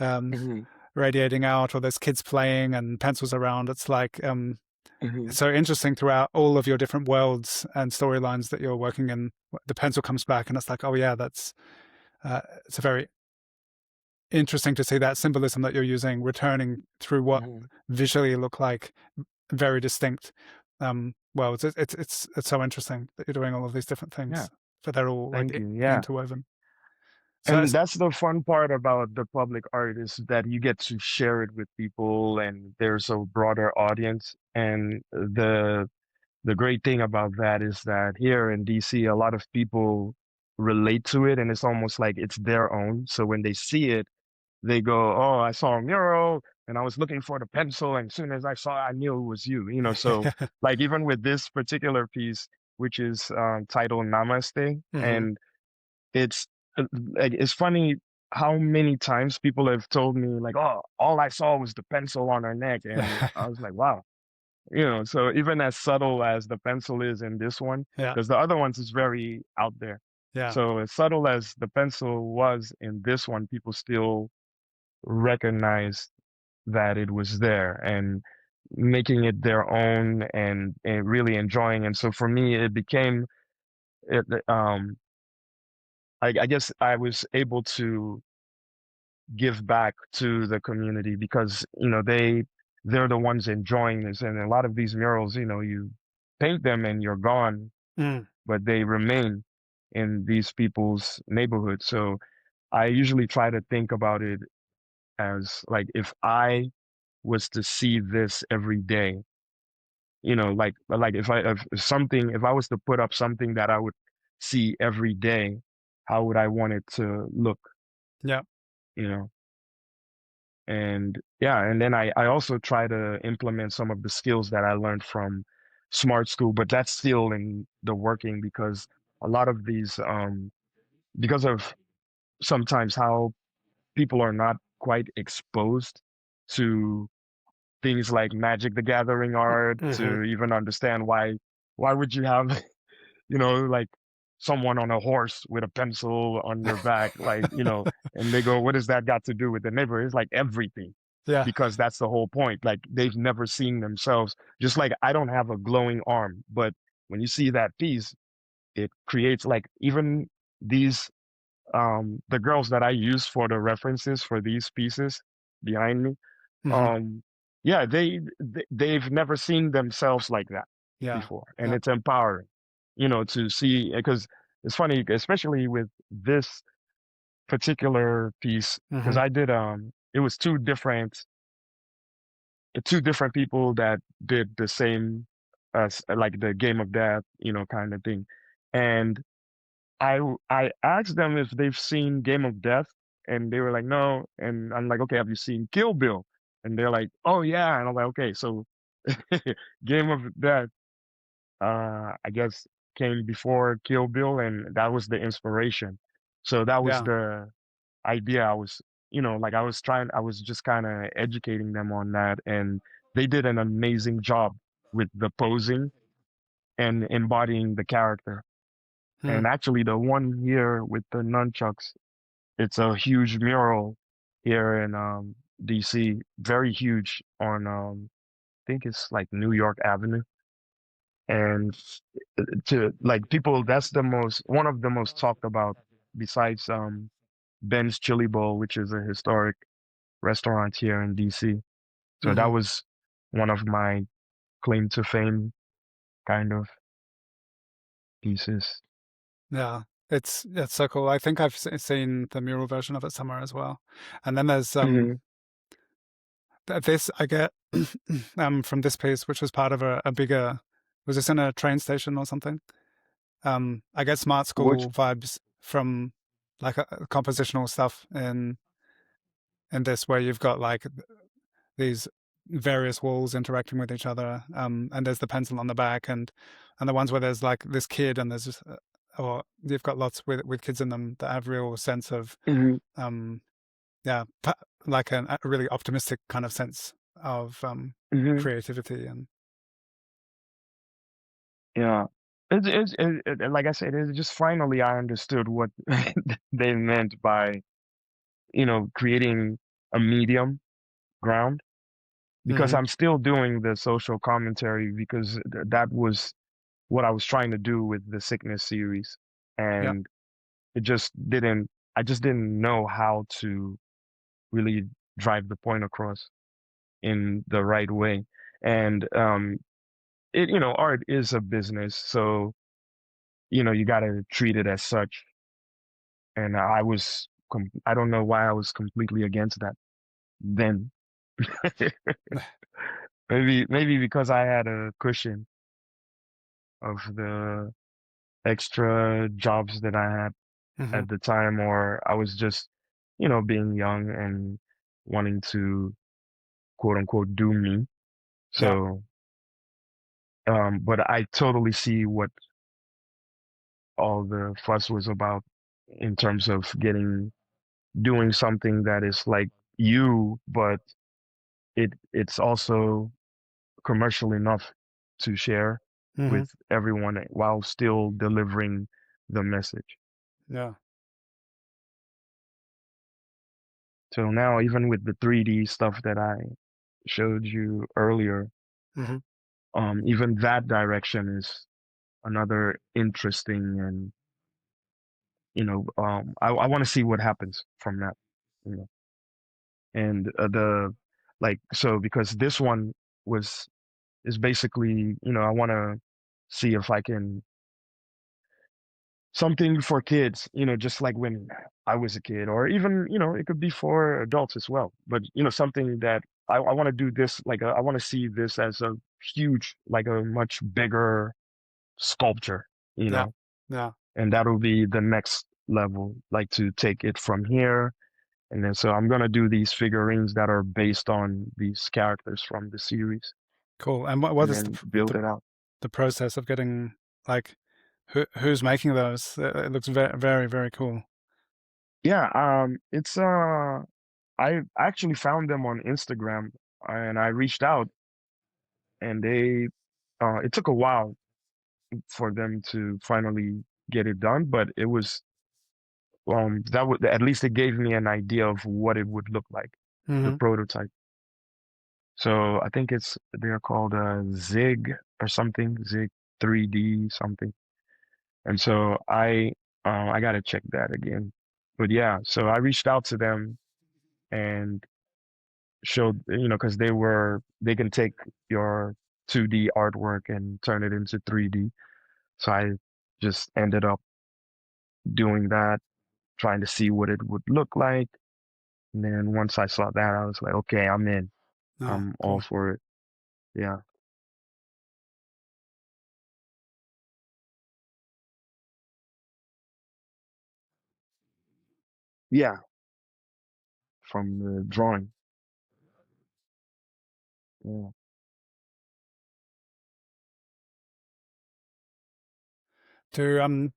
um, Hmm. radiating out, or there's kids playing and pencils around. It's like Hmm. it's so interesting throughout all of your different worlds and storylines that you're working in. The pencil comes back, and it's like, oh yeah, that's it's a very interesting to see that symbolism that you're using returning through what Hmm. visually look like very distinct worlds. It's so interesting that you're doing all of these different Yeah, things, but they're all like thank you. Yeah. interwoven. So And that's the fun part about the public art is that you get to share it with people and there's a broader audience. And the great thing about that is that here in DC, a lot of people relate to it and it's almost like it's their own. So when they see it, they go, "Oh, I saw a mural. and I was looking for the pencil, and as soon as I saw it, I knew it was you, you know. So like even with this particular piece, which is titled Namaste, Hmm. and it's like it's funny how many times people have told me like, oh, all I saw was the pencil on her neck, and I was like, wow, you know. So even as subtle as the pencil is in this one, Yeah. because the other ones is very out there. Yeah. So as subtle as the pencil was in this one, people still recognize that it was there and making it their own and really enjoying. And so for me, it became it. I guess I was able to give back to the community because you know they're the ones enjoying this. And a lot of these murals, you know, you paint them and you're gone, Mm. but they remain in these people's neighborhood. So I usually try to think about it as like if I was to see this every day, you know, like if something, if I was to put up something that I would see every day, how would I want it to look, Yeah. you know? And yeah, and then I also try to implement some of the skills that I learned from Smart School, but that's still in the working because a lot of these because of sometimes how people are not quite exposed to things like Magic the Gathering art Hmm. to even understand why would you have you know, like someone on a horse with a pencil on their back, like, you know, and they go, what does that got to do with the neighborhood? It's like everything, Yeah. because that's the whole point. Like they've never seen themselves, just like I don't have a glowing arm, but when you see that piece, it creates like even these, the girls that I use for the references for these pieces behind me, Hmm. um, yeah, they've never seen themselves like that Yeah. before, and Yeah. it's empowering, you know, to see because it's funny, especially with this particular piece, because Hmm. I did it was two different people that did the same as like the game of death, you know, kind of thing, and I asked them if they've seen Game of Death, and they were like, no. And I'm like, okay, have you seen Kill Bill? And they're like, oh yeah. And I'm like, okay, so Game of Death, I guess came before Kill Bill, and that was the inspiration. So that was Yeah. the idea. I was, you know, like I was just kind of educating them on that, and they did an amazing job with the posing and embodying the character. Mm. And actually, the one here with the nunchucks, it's a huge mural here in DC, very huge on I think it's like New York Avenue. And to like people, that's the most one of the most talked about besides Ben's Chili Bowl, which is a historic restaurant here in DC. So that Hmm. was one of my claim to fame kind of pieces. Yeah. It's so cool. I think I've seen the mural version of it somewhere as well. And then there's Hmm. this I get from this piece, which was part of a bigger. Was this in a train station or something? I get smart Which school vibes from like compositional stuff in this, where you've got like these various walls interacting with each other, and there's the pencil on the back, and the ones where there's like this kid, and there's just, or you've got lots with kids in them that have real sense of hmm um yeah, like a really optimistic kind of sense of hmm creativity and Yeah. Like I said, it's just finally I understood what they meant by, you know, creating a medium ground because hmm I'm still doing the social commentary because that was what I was trying to do with the sickness series. yeah. And it just didn't, I just didn't know how to really drive the point across in the right way. And you know, art is a business, so you know, you got to treat it as such. And I don't know why I was completely against that then. Maybe because I had a cushion of the extra jobs that I had Hmm. at the time, or I was just, you know, being young and wanting to quote unquote do me. Yeah. So, but I totally see what all the fuss was about in terms of doing something that is like you, but it's also commercial enough to share Hmm. with everyone while still delivering the message. Yeah. So now, even with the 3D stuff that I showed you earlier, Hmm. even that direction is another interesting and I want to see what happens from that, you know. And the like so because this one was is basically, I want to see if I can something for kids, just like when I was a kid, or even, it could be for adults as well. But, something that I want to do this, like, I want to see this as a huge, like a much bigger sculpture, you Yeah. know, Yeah. and that'll be the next level, like to take it from here. And then, so I'm going to do these figurines that are based on these characters from the series Cool. And what and is then build it out. the process of getting, like, who's making those? It looks very, very, very cool. Yeah, it's I actually found them on Instagram and I reached out and it took a while for them to finally get it done, but it was that would at least it gave me an idea of what it would look like, the Hmm. prototype. So I think they're called Zig or something, Zig 3D something. And so I gotta check that again. But yeah, so I reached out to them and showed, because they can take your 2D artwork and turn it into 3D. So I just ended up doing that, trying to see what it would look like. And then once I saw that, I was like, okay, I'm in. Oh, I'm all cool. for it. Yeah. Yeah. From the drawing. Yeah. Do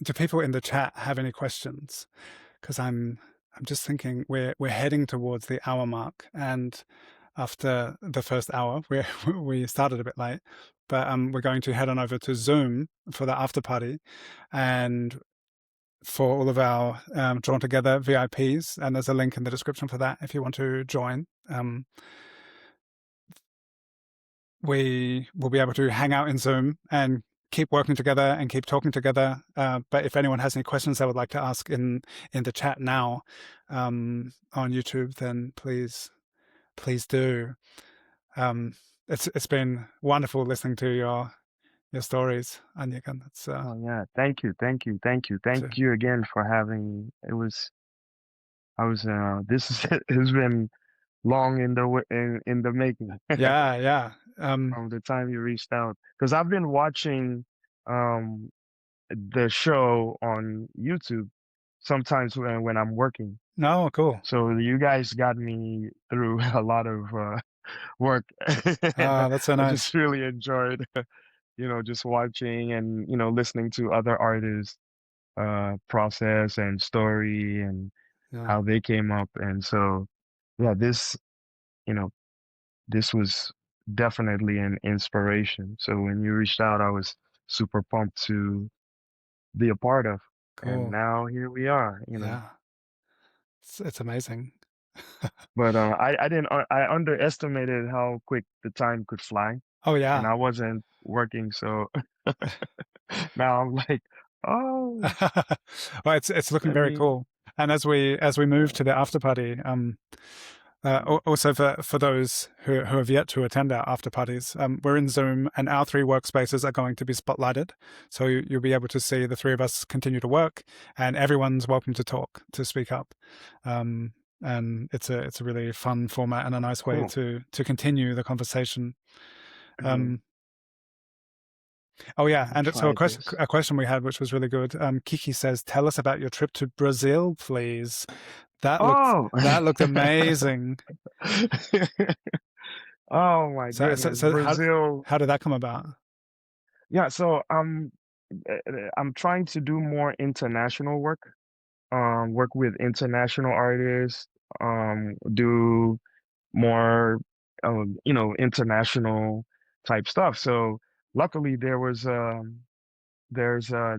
do people in the chat have any questions? Because I'm just thinking we're heading towards the hour mark, and after the first hour, we started a bit late, but we're going to head on over to Zoom for the after party, and for all of our Drawn Together VIPs, and there's a link in the description for that if you want to join. We will be able to hang out in Zoom and keep working together and keep talking together. But if anyone has any questions they would like to ask in the chat now on YouTube, then please do. Um, it's been wonderful listening to your stories, Aniekan. It's Oh yeah. Thank you. Thank you. Thank you. Thank to, you again for having me. This has been long in the making. yeah, yeah. From the time you reached out. Because I've been watching um the show on YouTube sometimes when I'm working. No, cool. So you guys got me through a lot of work. That's so I nice. just really enjoyed, just watching and, listening to other artists process and story and Yeah, how they came up. And so yeah, you know, this was definitely an inspiration. So when you reached out, I was super pumped to be a part of. And cool. now here we are. Yeah, it's amazing. But I didn't I underestimated how quick the time could fly, Oh and yeah. I wasn't working, so now I'm like, oh, Well, it's looking let very me. cool. And as we move to the after party, Mm, also for those who have yet to attend our after parties, we're in Zoom, and our three workspaces are going to be spotlighted, so you'll be able to see the three of us continue to work, and everyone's welcome to talk, to speak up. Um, and it's a really fun format and a nice way cool. to continue the conversation. Mhm. Um, Oh yeah, I'll and so try this. a question we had, which was really good. Kiki says, "Tell us about your trip to Brazil, please." That looked Oh. that looked amazing. Oh my goodness, So Brazil. how did that come about? Yeah, so I'm trying to do more international work. Work with international artists. Do more, international type stuff. So luckily there's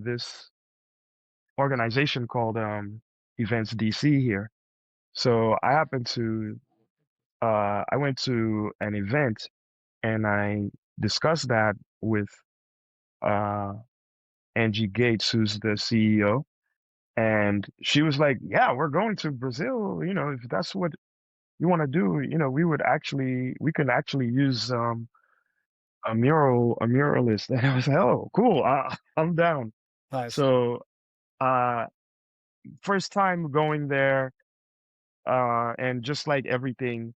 this organization called Events DC here. So I happened to I went to an event and I discussed that with uh Angie Gates, who's the CEO, and she was like, "Yeah, we're going to Brazil. If that's what you want to do, we can actually use a muralist." And I was like, "Oh, cool, I'm down." Nice. So uh, first time going there, and just like everything,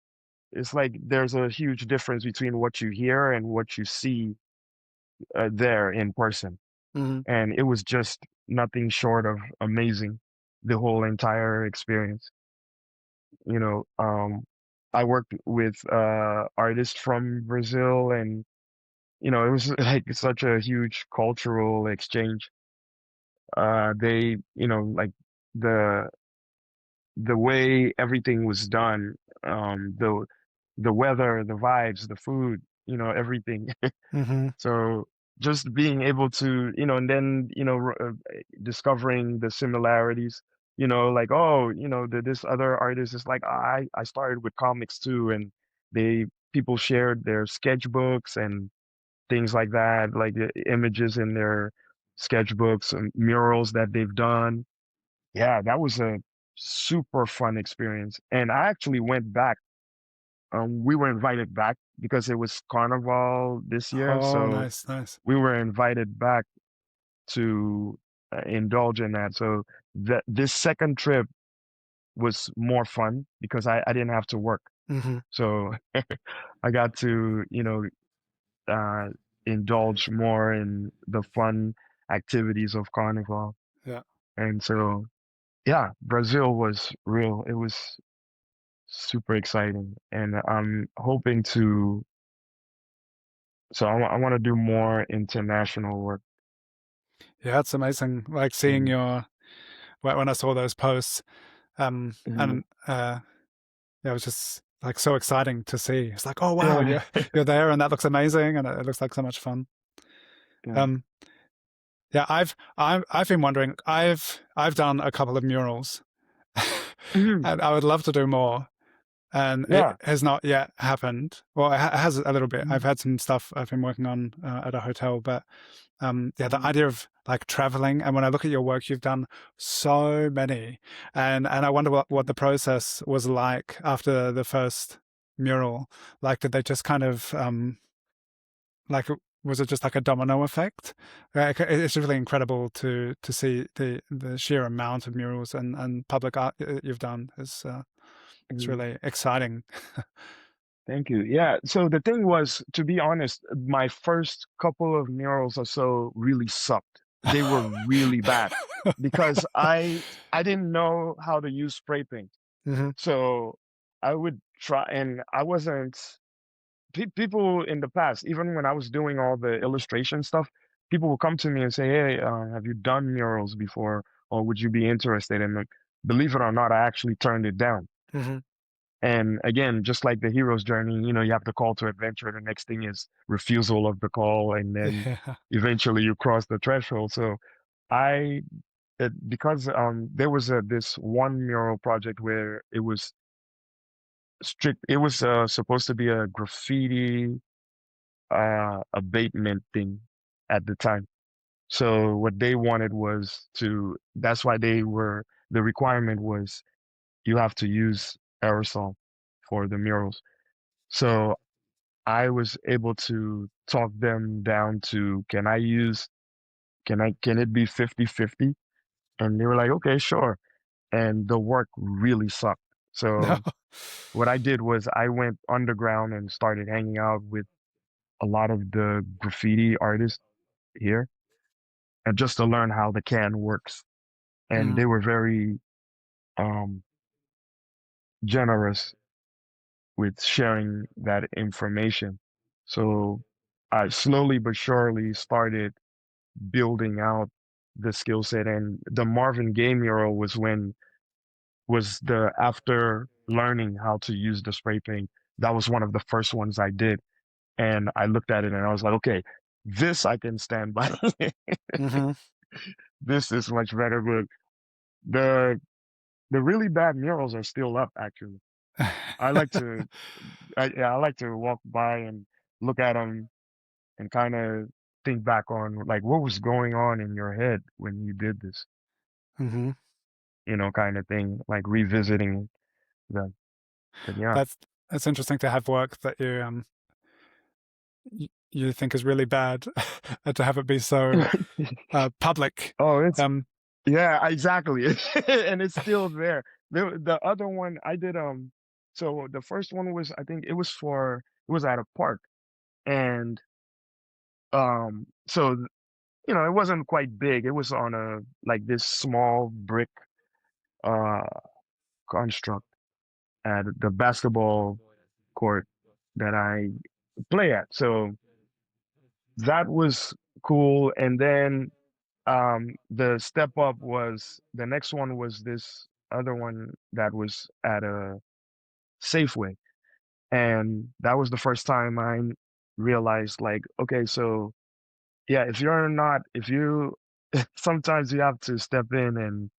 it's like there's a huge difference between what you hear and what you see there in person. Hmm. And it was just nothing short of amazing, the whole entire experience. You know, um, I worked with artists from Brazil, and it was like such a huge cultural exchange. They, like the the way everything was done, the weather, the vibes, the food, everything. Hmm. So just being able to, and then, discovering the similarities, like, oh, this other artist is like, I started with comics too. And people shared their sketchbooks and things like that, like the images in their sketchbooks and murals that they've done. Yeah, that was a super fun experience. And I actually went back. We were invited back because it was Carnival this year. Oh, So nice, nice. we were invited back to indulge in that. So this second trip was more fun because I didn't have to work. Hmm. So I got to, uh, indulge more in the fun activities of Carnival. Yeah. And so, yeah, Brazil was real. It was super exciting. And I'm hoping I want to do more international work. Yeah, it's amazing. Like seeing Mm, your when I saw those posts, mm, and yeah, it was just like so exciting to see. It's like, oh wow, yeah, you're there, and that looks amazing, and it looks like so much fun. yeah. Um, yeah, I've been wondering. I've done a couple of murals, Mhm, and I would love to do more. And it yeah. has not yet happened. Well, it has a little bit. I've Mhm, had some stuff I've been working on at a hotel, but yeah, the mhm, idea of like traveling, and when I look at your work, you've done so many, and I wonder what the process was like after the first mural. Like, did they just kind of like was it just like a domino effect? It's really incredible to see the sheer amount of murals and public art you've done. It's mhm. really exciting. Thank you. Yeah. So the thing was, to be honest, my first couple of murals or so really sucked. They were really bad because I didn't know how to use spray paint. Hmm. So I would try, and I wasn't. People in the past, even when I was doing all the illustration stuff, people would come to me and say, "Hey, have you done murals before, or would you be interested?" And like, believe it or not, I actually turned it down. Hmm. And again, just like the hero's journey, you have the call to adventure. The next thing is refusal of the call, and then Yeah. eventually you cross the threshold. So I, because there was this one mural project where it was strict. It was supposed to be a graffiti abatement thing at the time. So what they wanted was to. That's why the requirement was you have to use aerosol for the murals. So I was able to talk them down to, can it be 50-50? And they were like, okay, sure. And the work really sucked. No. So what I did was I went underground and started hanging out with a lot of the graffiti artists here, and just to learn how the can works. And Mhm. they were very, um, generous with sharing that information. So I slowly but surely started building out the skill set. And the Marvin Gaye mural was the after learning how to use the spray paint. That was one of the first ones I did. And I looked at it and I was like, okay, this I can stand by. Mm-hmm. This is much better. But the the really bad murals are still up, actually. I like to yeah, I like to walk by and look at them and kind of think back on like what was going on in your head when you did this, Mm-hmm. kind of thing, like revisiting them. But yeah. That's it's interesting to have work that you think is really bad, and to have it be so public. Oh, it's Um, yeah, exactly. And it's still there. The other one I did so the first one was I think it was at a park and so it wasn't quite big. It was on a like this small brick uh construct at the basketball court that I play at. So that was cool. And then the step up was the next one was this other one that was at a Safeway. And that was the first time I realized like, okay, so yeah, if you sometimes you have to step in and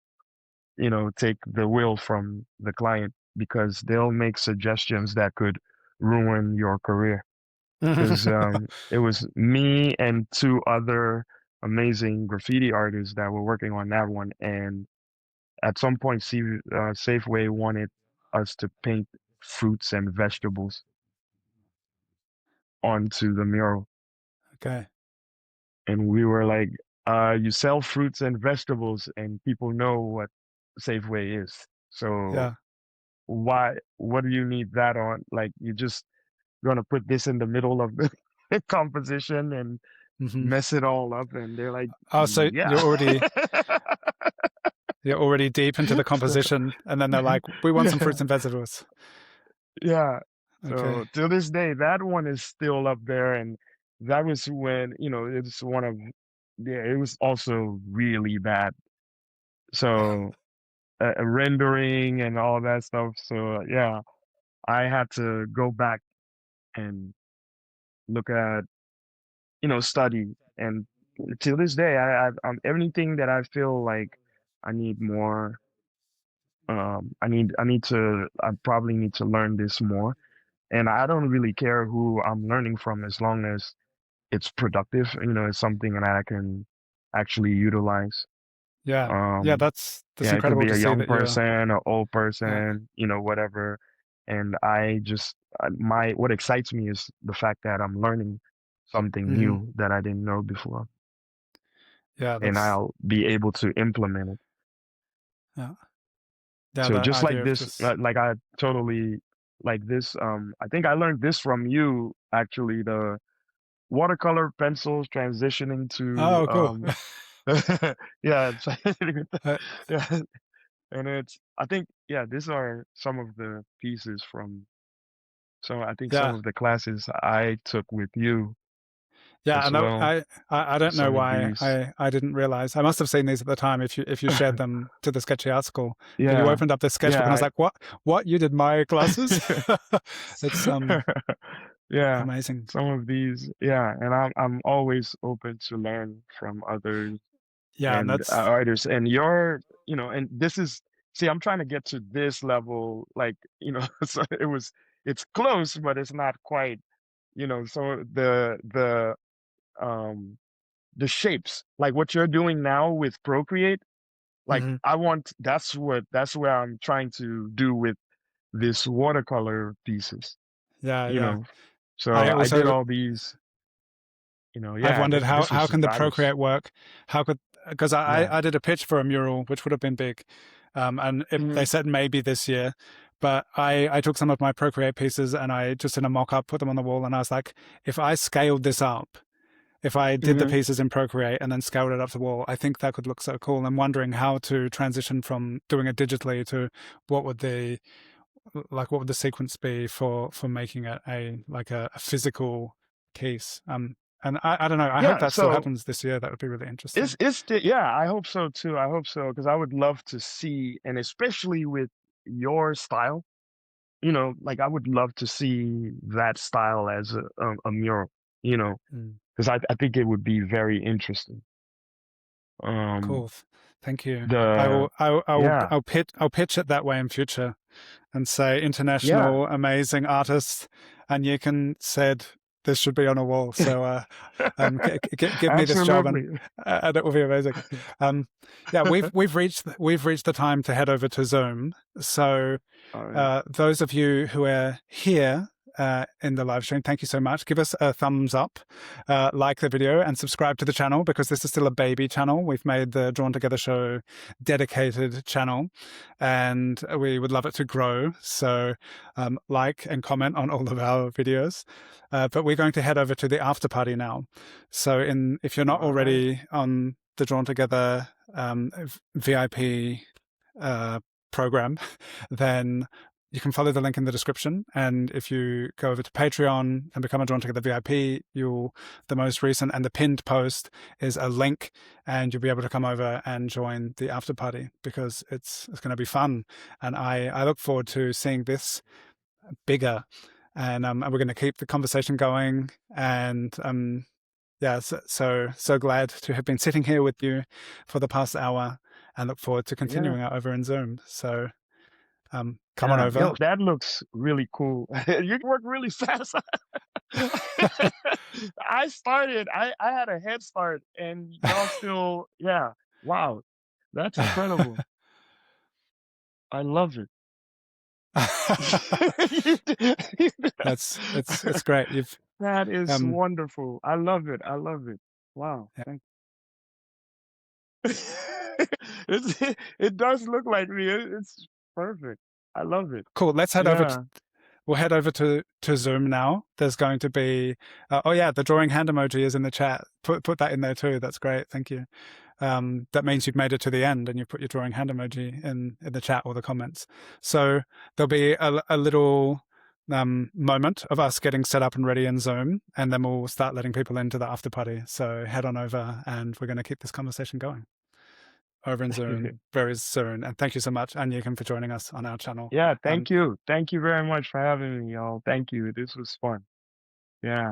take the wheel from the client because they'll make suggestions that could ruin your career. Because it was me and two other amazing graffiti artists that were working on that one, and at some point, Safeway wanted us to paint fruits and vegetables onto the mural, okay. and we were like, "You sell fruits and vegetables, and people know what Safeway is. So Yeah. why? What do you need that on? Like, you're just gonna put this in the middle of the composition and Mm-hmm. mess it all up?" And they're like, Oh, so "Yeah." you're already deep into the So, composition, and then they're like, "We want some yeah, fruits and vegetables." yeah. Okay. So till this day, that one is still up there, and that was when, it's one of, yeah, it was also really bad. So rendering and all that stuff. So yeah, I had to go back and look at, study. And till this day, everything that I feel like I need more, I probably need to learn this more. And I don't really care who I'm learning from as long as it's productive, it's something that I can actually utilize. Yeah. Yeah. Um, That's yeah, it could incredible be to a see young that you're. person, an old Yeah. person, whatever. And what excites me is the fact that I'm learning something Mm-hmm. new that I didn't know before, Yeah. and That's. I'll be able to implement it. Yeah. Yeah. So That just like idea of this, just. like I totally like this. I think I learned this from you, actually, the watercolor pencils transitioning to Oh, cool. yeah, Uh, yeah, and I think yeah, these are some of the pieces from I think some yeah. of the classes I took with you Yeah, as and well. I don't know Some of why these, I didn't realize. I must have seen these at the time if you shared them to the sketchy article. But you yeah, opened up this sketchbook and I was yeah, like, "What? You did my classes?" It's yeah, amazing. some of these, yeah, and I'm always open to learn from others Yeah, and and that's artists. And and this is, see, I'm trying to get to this level, like, so it's close, but it's not quite, so um, the shapes, like what you're doing now with Procreate, like hmm that's where I'm trying to do with this watercolor pieces, yeah, you yeah. know. So I I did also all these, I've yeah, wondered this how was, can the I was, Procreate work? How could because yeah. I did a pitch for a mural which would have been big, they Hmm. said maybe this year, but I took some of my Procreate pieces and I just in a mock up put them on the wall and I was like, if I scaled this up, if I did the Hmm. pieces in Procreate and then scaled it up to the wall, I think that could look so cool. I'm wondering how to transition from doing it digitally to what would like what would the sequence be for making it a physical piece? And I don't know. I hope Yeah, that still so happens this year. That would be really interesting. yeah, I hope so too. I hope so because I would love to see, and especially with your style, like I would love to see that style as a mural, Mm. because I think it would be very interesting. Um, Cool. Thank you. I the will. I will. yeah, I'll pitch it that way in future, and say yeah, international amazing artist Aniekan said this should be on a wall. So give me this job, absolutely. and it will be amazing. Yeah, we've reached the time to head over to Zoom. So All right. those of you who are here in the live stream, thank you so much. Give us a thumbs up, like the video, and subscribe to the channel because this is still a baby channel. We've made the Drawn Together Show dedicated channel, and we would love it to grow. So like and comment on all of our videos. But we're going to head over to the after party now. So if you're not All right. already on the Drawn Together VIP program, then you can follow the link in the description. And if you go over to Patreon and become a Drawn Together VIP, the most recent and the pinned post is a link, and you'll be able to come over and join the after party because it's going to be fun. And I look forward to seeing this bigger. And we're going to keep the conversation going. And yeah, so glad to have been sitting here with you for the past hour, and look forward to Yeah. continuing it over in Zoom. So come on Yeah. over. Yo, that looks really cool. You work really fast. I had a head start and y'all still, yeah. Wow. That's incredible. I love it. It's great. You've That is um wonderful. I love it. I love it. Wow. yeah. Thank it does look like me. It's perfect. I love it. Cool. Let's head over to Yeah. we'll head over to Zoom now. There's going to be oh yeah, the drawing hand emoji is in the chat. Put that in there too. That's great. Thank you. That means you've made it to the end and you put your drawing hand emoji in the chat or the comments. So there'll be a little moment of us getting set up and ready in Zoom, and then we'll start letting people into the after party. So head on over, and we're going to keep this conversation going over in Zoom very soon. And thank you so much, Aniekan, for joining us on our channel. Yeah, thank you. Thank you very much for having me, y'all. Thank you. This was fun. Yeah.